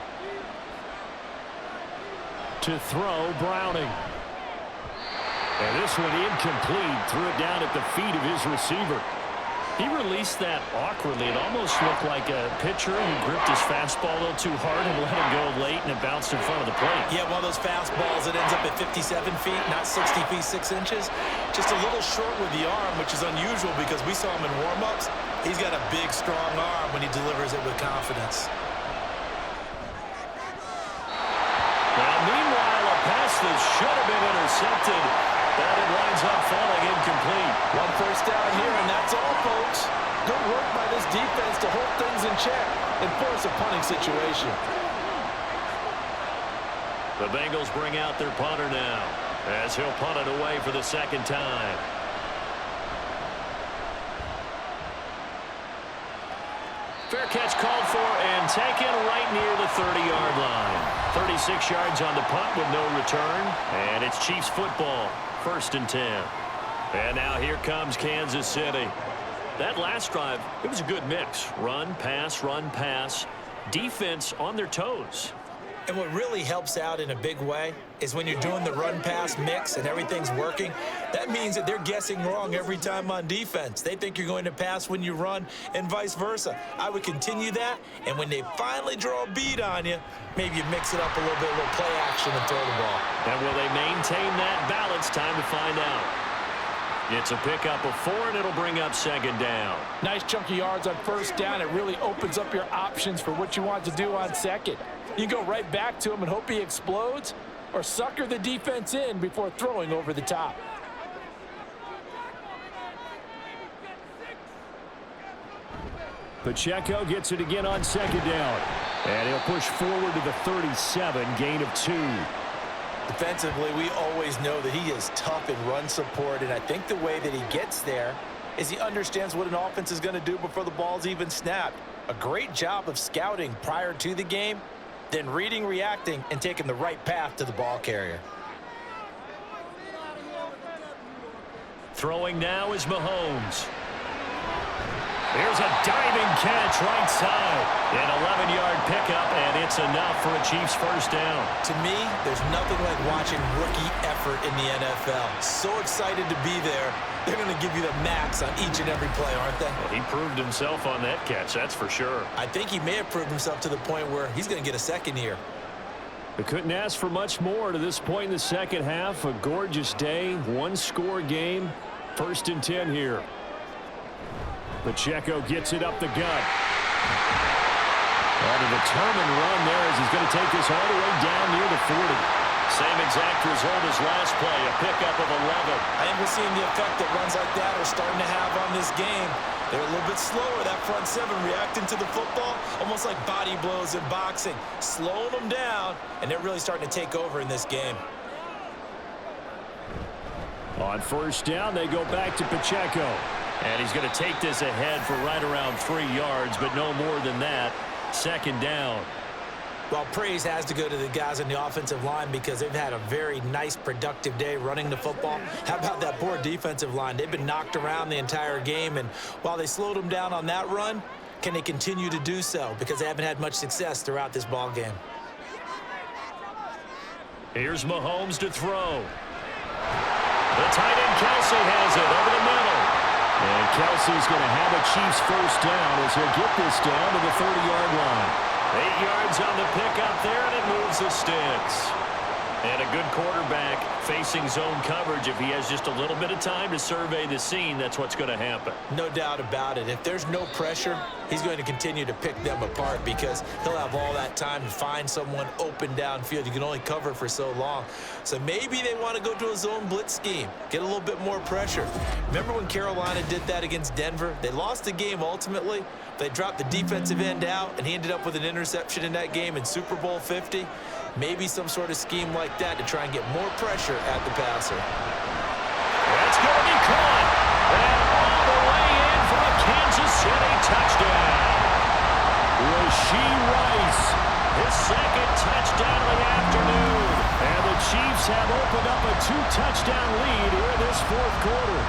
To throw, Browning. And this one incomplete. Threw it down at the feet of his receiver. He released that awkwardly. It almost looked like a pitcher who gripped his fastball a little too hard and let it go late, and it bounced in front of the plate. Yeah, one of those fastballs that ends up at 57 feet, not 60 feet, 6 inches. Just a little short with the arm, which is unusual because we saw him in warm-ups. He's got a big, strong arm when he delivers it with confidence. Now, meanwhile, a pass that should have been intercepted, but it winds up falling incomplete. One first down here, and that's all, folks. Good work by this defense to hold things in check and force a punting situation. The Bengals bring out their punter now as he'll punt it away for the second time. Fair catch called for and taken right near the 30-yard line. 36 yards on the punt with no return, and it's Chiefs football. 1st and 10. And now here comes Kansas City. That last drive, it was a good mix. Run, pass, defense on their toes. And what really helps out in a big way is when you're doing the run-pass mix and everything's working, that means that they're guessing wrong every time on defense. They think you're going to pass when you run and vice versa. I would continue that, and when they finally draw a bead on you, maybe you mix it up a little bit, a little play action and throw the ball. And will they maintain that balance? Time to find out. It's a pickup of 4, and it'll bring up second down. Nice chunk of yards on first down. It really opens up your options for what you want to do on second. You go right back to him and hope he explodes, or sucker the defense in before throwing over the top. Pacheco gets it again on second down. And he'll push forward to the 37, gain of 2. Defensively, we always know that he is tough in run support, and I think the way that he gets there is he understands what an offense is going to do before the ball's even snapped. A great job of scouting prior to the game, then reading, reacting, and taking the right path to the ball carrier. Throwing now is Mahomes. Here's a diving catch right side. An 11-yard pickup, and it's enough for a Chiefs first down. To me, there's nothing like watching rookie effort in the NFL. So excited to be there. They're going to give you the max on each and every play, aren't they? Well, he proved himself on that catch, that's for sure. I think he may have proved himself to the point where he's going to get a second here. They couldn't ask for much more to this point in the second half. A gorgeous day, one-score game. 1st and 10 here. Pacheco gets it up the gut. And a determined run there as he's going to take this all the way down near the 40. Same exact result as last play, a pickup of 11. I think we're seeing the effect that runs like that are starting to have on this game. They're a little bit slower, that front 7, reacting to the football, almost like body blows in boxing, slowing them down, and they're really starting to take over in this game. On first down, they go back to Pacheco. And he's going to take this ahead for right around 3 yards, but no more than that. second down. Well, praise has to go to the guys on the offensive line because they've had a very nice, productive day running the football. How about that poor defensive line? They've been knocked around the entire game, and while they slowed them down on that run, can they continue to do so? Because they haven't had much success throughout this ball game. Here's Mahomes to throw. The tight end Kelsey has it over the middle. And Kelsey's going to have a Chiefs first down as he'll get this down to the 30-yard line. 8 yards on the pickup there, and it moves the Stix. And a good quarterback facing zone coverage. If he has just a little bit of time to survey the scene, that's what's going to happen. No doubt about it. If there's no pressure, he's going to continue to pick them apart because he'll have all that time to find someone open downfield. You can only cover for so long. So maybe they want to go to a zone blitz scheme, get a little bit more pressure. Remember when Carolina did that against Denver? They lost the game ultimately. They dropped the defensive end out, and he ended up with an interception in that game in Super Bowl 50. Maybe some sort of scheme like that to try and get more pressure at the passer. That's going to be caught. And all the way in for a Kansas City touchdown. Rashee Rice, his second touchdown of the afternoon. And the Chiefs have opened up a 2-touchdown lead here in this fourth quarter.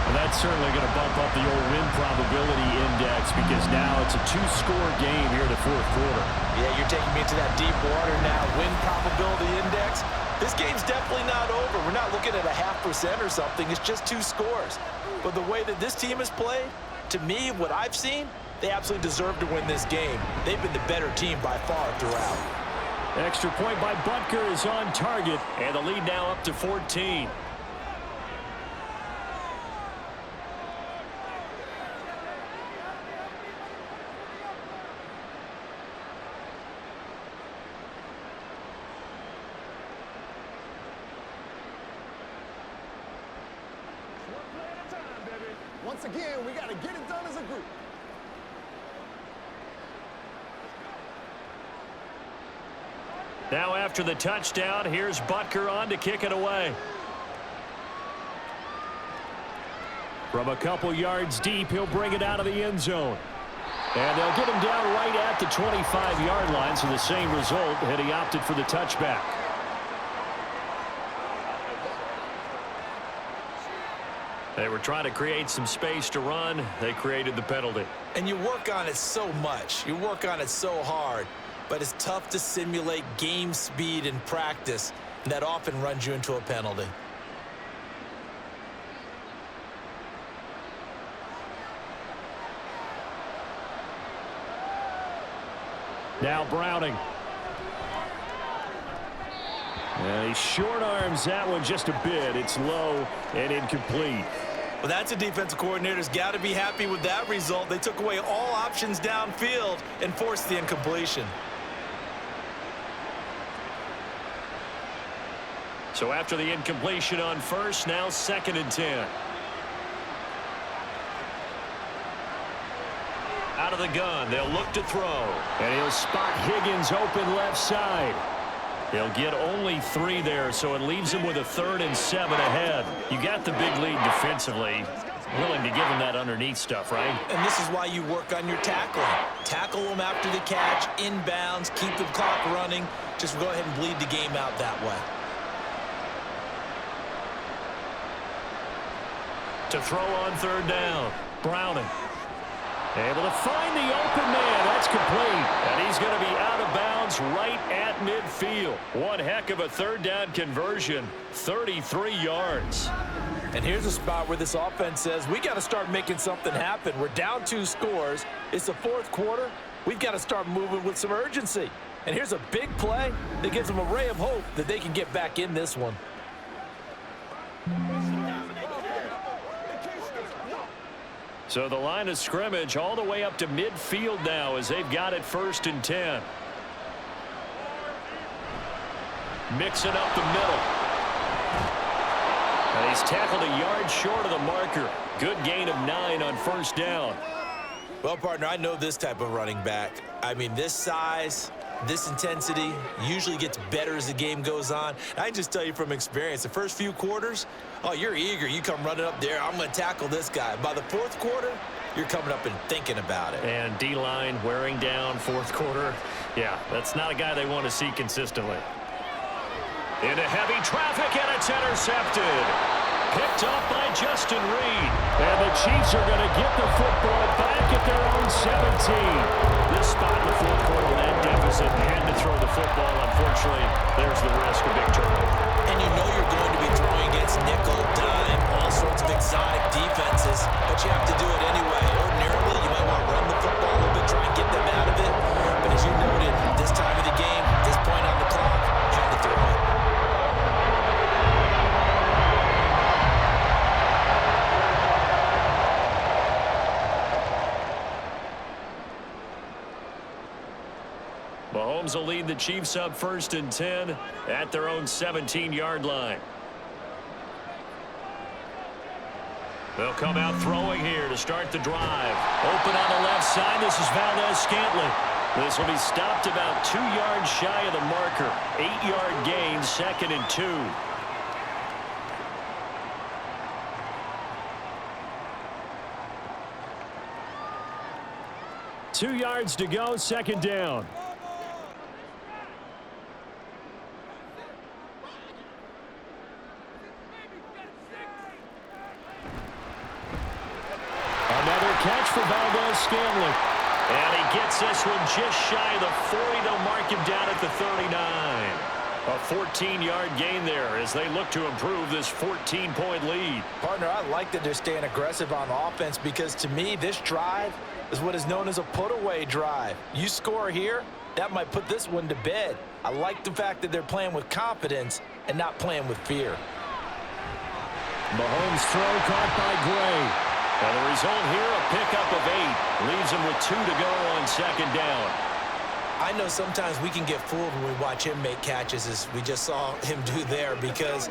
And that's certainly going to bump up the old win probability index because now it's a 2-score game here in the fourth quarter. Yeah, you're taking me into that deep water now. Win probability index. This game's definitely not over. We're not looking at a 0.5% or something. It's just 2 scores. But the way that this team has played, to me, what I've seen, they absolutely deserve to win this game. They've been the better team by far throughout. Extra point by Butker is on target, and the lead now up to 14. Once again, we got to get it done as a group. Now after the touchdown, here's Butker on to kick it away. From a couple yards deep, he'll bring it out of the end zone. And they'll get him down right at the 25-yard line, so the same result, had he opted for the touchback. They were trying to create some space to run. They created the penalty. And you work on it so much. You work on it so hard. But it's tough to simulate game speed in practice. And that often runs you into a penalty. Now Browning. And he short arms that one just a bit. It's low and incomplete. Well, that's a defensive coordinator's got to be happy with that result. They took away all options downfield and forced the incompletion. So after the incompletion on first, now 2nd and 10. Out of the gun, they'll look to throw. And he'll spot Higgins open left side. He'll get only 3 there, so it leaves him with a 3rd and 7 ahead. You got the big lead defensively. Willing to give him that underneath stuff, right? And this is why you work on your tackling. Tackle them after the catch, inbounds, keep the clock running. Just go ahead and bleed the game out that way. To throw on 3rd down, Browning. Able to find the open man. That's complete. And he's going to be out of bounds right at midfield. One heck of a 3rd down conversion. 33 yards. And here's a spot where this offense says, we got to start making something happen. We're down 2 scores. It's the 4th quarter. We've got to start moving with some urgency. And here's a big play that gives them a ray of hope that they can get back in this one. So the line of scrimmage all the way up to midfield now as they've got it 1st and 10. Mixing up the middle. And he's tackled a yard short of the marker. Good gain of 9 on 1st down. Well, partner, I know this type of running back. I mean, this size, this intensity usually gets better as the game goes on. I can just tell you from experience, the first few quarters, oh, you're eager. You come running up there, I'm going to tackle this guy. By the 4th quarter, you're coming up and thinking about it. And D-line wearing down fourth quarter. Yeah, that's not a guy they want to see consistently. Into heavy traffic, and it's intercepted. Picked up by Justin Reed. And the Chiefs are going to get the football back at their own 17. This spot in the fourth quarter, that deficit, had to throw the football. Unfortunately, there's the risk of big turnover. And you know you're going to be throwing against nickel, dime, all sorts of exotic defenses, but you have to do it anyway. Ordinarily, you might want to run the football a little bit, try and get them out of it. But as you noted, this time of the game, this point on the clock, had to throw it. Mahomes will lead the Chiefs up 1st and 10 at their own 17-yard line. They'll come out throwing here to start the drive. Open on the left side. This is Valdez-Scantling. This will be stopped about 2 yards shy of the marker. 8-yard gain, 2nd and 2. Two yards to go, 2nd down. Another catch for Valdez-Scantling. And he gets this one just shy of the 40. They'll mark him down at the 39. A 14-yard gain there as they look to improve this 14-point lead. Partner, I like that they're staying aggressive on offense because to me, this drive is what is known as a put-away drive. You score here, that might put this one to bed. I like the fact that they're playing with confidence and not playing with fear. Mahomes' throw caught by Gray. And the result here, a pickup of 8. Leaves him with 2 to go on 2nd down. I know sometimes we can get fooled when we watch him make catches as we just saw him do there because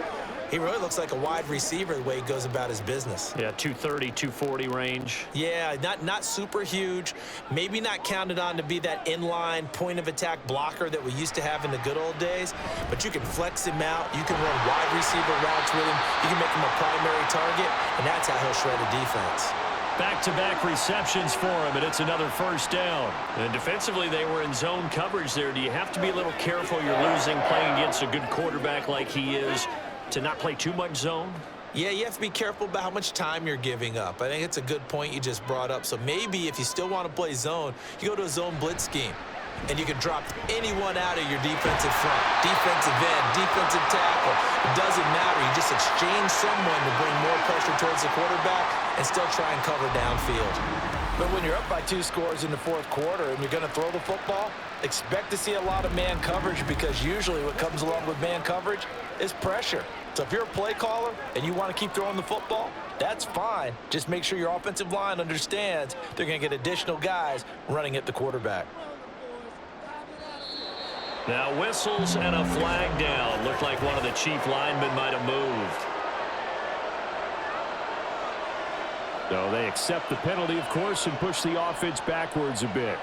he really looks like a wide receiver the way he goes about his business. Yeah, 230, 240 range. Yeah, not super huge. Maybe not counted on to be that inline point-of-attack blocker that we used to have in the good old days, but you can flex him out. You can run wide receiver routes with him. You can make him a primary target, and that's how he'll shred a defense. Back-to-back receptions for him, and it's another 1st down. And defensively, they were in zone coverage there. Do you have to be a little careful? You're losing playing against a good quarterback like he is to not play too much zone? Yeah, you have to be careful about how much time you're giving up. I think it's a good point you just brought up. So maybe if you still want to play zone, you go to a zone blitz scheme. And you can drop anyone out of your defensive front, defensive end, defensive tackle. It doesn't matter. You just exchange someone to bring more pressure towards the quarterback and still try and cover downfield. But when you're up by 2 scores in the fourth quarter and you're going to throw the football, expect to see a lot of man coverage because usually what comes along with man coverage is pressure. So if you're a play caller and you want to keep throwing the football, that's fine. Just make sure your offensive line understands they're going to get additional guys running at the quarterback. Now whistles and a flag down. Looked like one of the Chief linemen might have moved. So they accept the penalty, of course, and push the offense backwards a bit.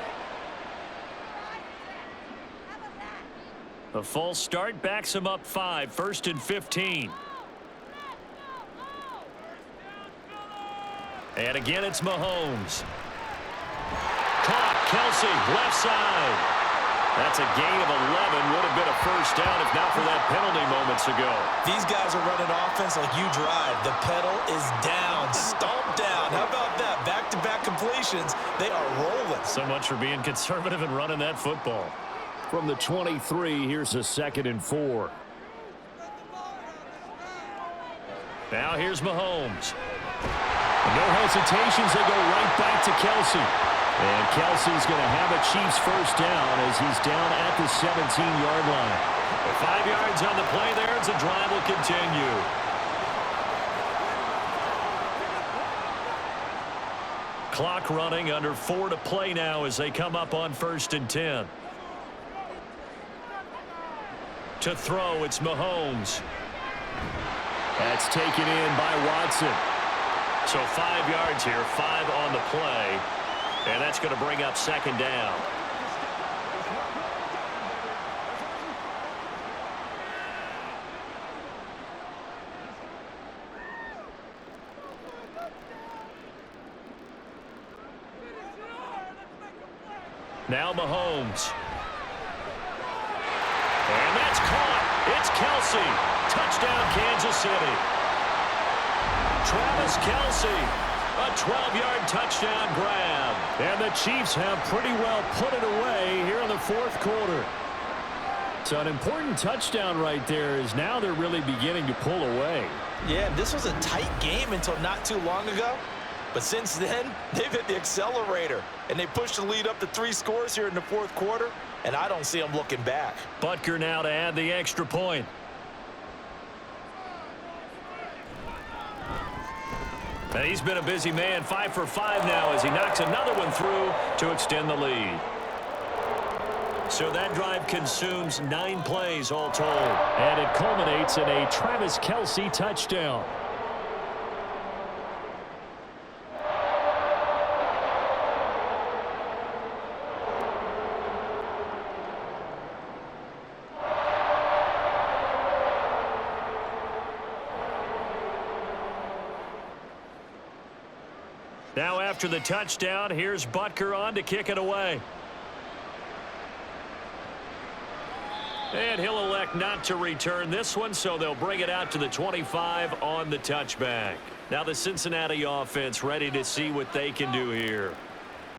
A false start backs him up 5. 1st and 15. And again, it's Mahomes. Caught. Kelsey, left side. That's a gain of 11. Would have been a 1st down if not for that penalty moments ago. These guys are running offense like you drive. The pedal is down. Stomp down. How about that? Back-to-back completions. They are rolling. So much for being conservative and running that football. From the 23, here's a 2nd and 4. Now here's Mahomes. No hesitations. They go right back to Kelsey. And Kelsey's going to have a Chiefs 1st down as he's down at the 17-yard line. 5 yards on the play there as the drive will continue. Clock running, under 4 to play now as they come up on 1st and 10. To throw, it's Mahomes. That's taken in by Watson. So 5 yards here, 5 on the play. And that's going to bring up 2nd down. Now Mahomes. And that's caught. It's Kelsey. Touchdown, Kansas City. Travis Kelsey. A 12-yard touchdown grab. And the Chiefs have pretty well put it away here in the fourth quarter. So an important touchdown right there is now they're really beginning to pull away. Yeah, this was a tight game until not too long ago. But since then, they've hit the accelerator. And they pushed the lead up to 3 scores here in the fourth quarter. And I don't see them looking back. Butker now to add the extra point. And he's been a busy man, 5 for 5 now as he knocks another one through to extend the lead. So that drive consumes 9 plays all told. And it culminates in a Travis Kelsey touchdown. Now after the touchdown, here's Butker on to kick it away. And he'll elect not to return this one, so they'll bring it out to the 25 on the touchback. Now the Cincinnati offense ready to see what they can do here.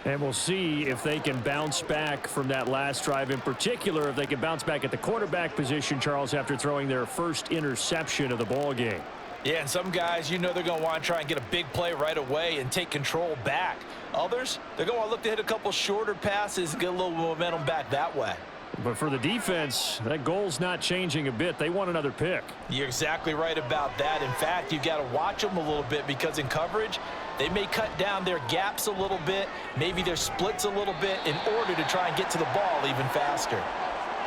And we'll see if they can bounce back from that last drive, in particular if they can bounce back at the quarterback position, Charles, after throwing their first interception of the ball game. Yeah, and some guys, you know they're going to want to try and get a big play right away and take control back. Others, they're going to want to look to hit a couple shorter passes, get a little momentum back that way. But for the defense, that goal's not changing a bit. They want another pick. You're exactly right about that. In fact, you've got to watch them a little bit because in coverage, they may cut down their gaps a little bit, maybe their splits a little bit in order to try and get to the ball even faster.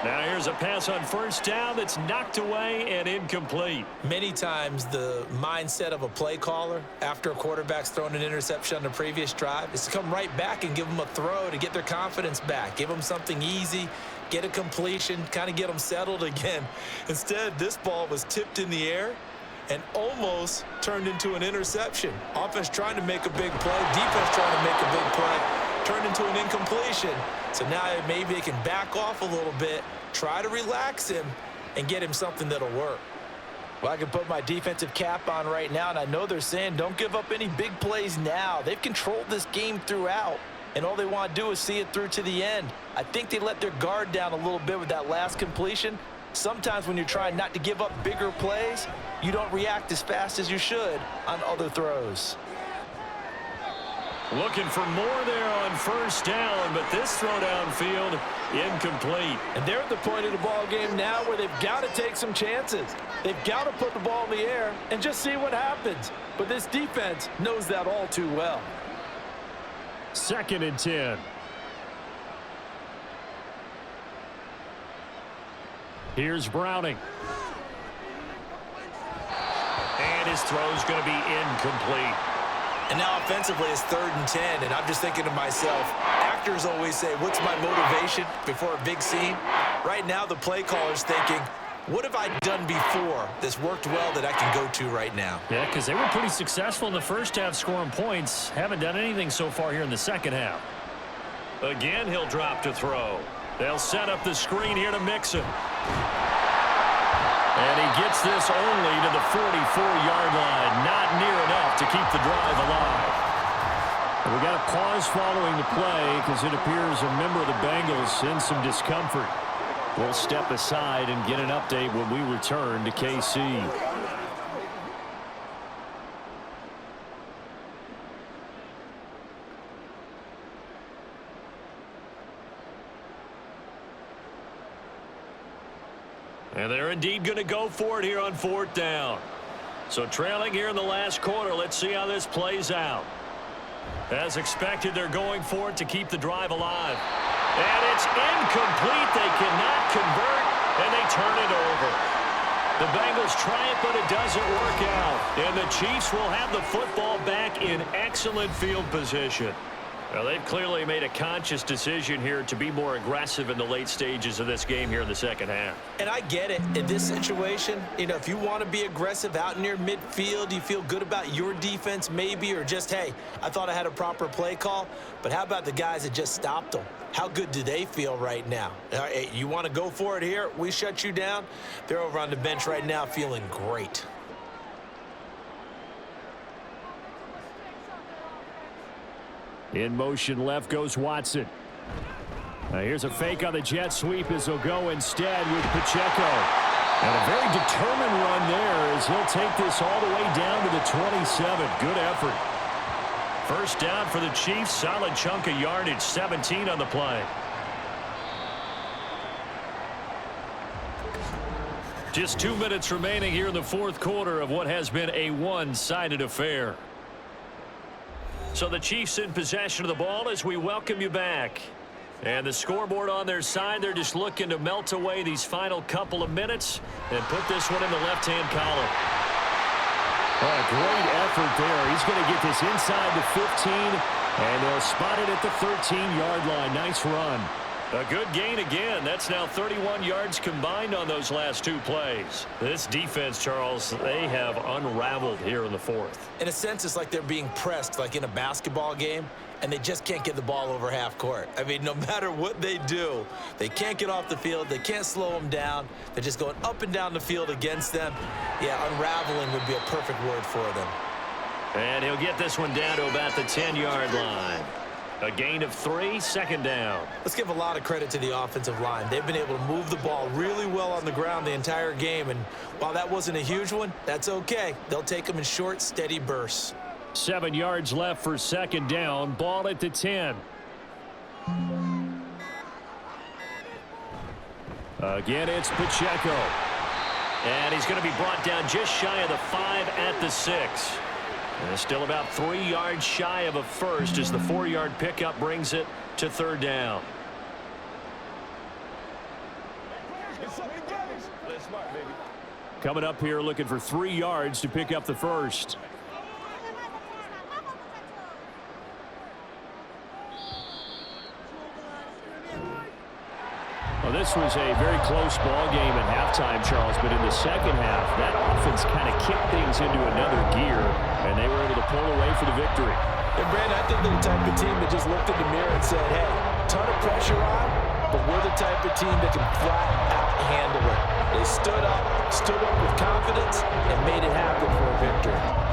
Now here's a pass on first down that's knocked away and incomplete. Many times the mindset of a play caller after a quarterback's thrown an interception on the previous drive is to come right back and give them a throw to get their confidence back. Give them something easy, get a completion, kind of get them settled again. Instead, this ball was tipped in the air and almost turned into an interception. Offense trying to make a big play, defense trying to make a big play, turned into an incompletion. So now maybe they can back off a little bit, try to relax him, and get him something that'll work. Well, I can put my defensive cap on right now, and I know they're saying don't give up any big plays now. They've controlled this game throughout, and all they want to do is see it through to the end. I think they let their guard down a little bit with that last completion. Sometimes when you're trying not to give up bigger plays, you don't react as fast as you should on other throws. Looking for more there on first down, but this throw downfield incomplete. And they're at the point of the ball game now where they've got to take some chances. They've got to put the ball in the air and just see what happens. But this defense knows that all too well. 2nd and 10. Here's Browning. And his throw's going to be incomplete. And now offensively it's 3rd and 10, and I'm just thinking to myself, actors always say, what's my motivation before a big scene? Right now the play caller's thinking, what have I done before that's worked well that I can go to right now? Yeah, because they were pretty successful in the first half scoring points. Haven't done anything so far here in the second half. Again, he'll drop to throw. They'll set up the screen here to Mixon. And he gets this only to the 44-yard line. Not near enough to keep the drive alive. And we got a pause following the play because it appears a member of the Bengals in some discomfort. We'll step aside and get an update when we return to KC. And they're indeed going to go for it here on 4th down. So trailing here in the last quarter, let's see how this plays out. As expected, they're going for it to keep the drive alive. And it's incomplete. They cannot convert, and they turn it over. The Bengals try it, but it doesn't work out. And the Chiefs will have the football back in excellent field position. Well, they've clearly made a conscious decision here to be more aggressive in the late stages of this game here in the second half. And I get it. In this situation, you know, if you want to be aggressive out near midfield, you feel good about your defense maybe, or just, hey, I thought I had a proper play call. But how about the guys that just stopped them? How good do they feel right now? Hey, you want to go for it here? We shut you down. They're over on the bench right now feeling great. In motion left goes Watson. Now here's a fake on the jet sweep as he'll go instead with Pacheco. And a very determined run there as he'll take this all the way down to the 27. Good effort. First down for the Chiefs. Solid chunk of yardage. 17 on the play. Just 2 minutes remaining here in the fourth quarter of what has been a one-sided affair. So the Chiefs in possession of the ball as we welcome you back. And the scoreboard on their side, they're just looking to melt away these final couple of minutes and put this one in the left-hand column. Oh, a great effort there. He's going to get this inside the 15, and they'll spot it at the 13-yard line. Nice run. A good gain again. That's now 31 yards combined on those last two plays. This defense, Charles, they have unraveled here in the fourth. In a sense, it's like they're being pressed like in a basketball game, and they just can't get the ball over half court. I mean, no matter what they do, they can't get off the field. They can't slow them down. They're just going up and down the field against them. Yeah, unraveling would be a perfect word for them. And he'll get this one down to about the 10-yard line. A gain of 3, second down. Let's give a lot of credit to the offensive line. They've been able to move the ball really well on the ground the entire game, and while that wasn't a huge one, that's okay. They'll take them in short, steady bursts. 7 yards left for second down. Ball at the 10. Again, it's Pacheco. And he's going to be brought down just shy of the 5 at the 6. And still about 3 yards shy of a first as the 4-yard pickup brings it to third down. Coming up here looking for 3 yards to pick up the first. Well, this was a very close ball game at halftime, Charles, but in the second half, that offense kind of kicked things into another gear, and they were able to pull away for the victory. And, Brandon, I think they're the type of team that just looked in the mirror and said, hey, ton of pressure on, but we're the type of team that can flat out handle it. They stood up with confidence, and made it happen for a victory.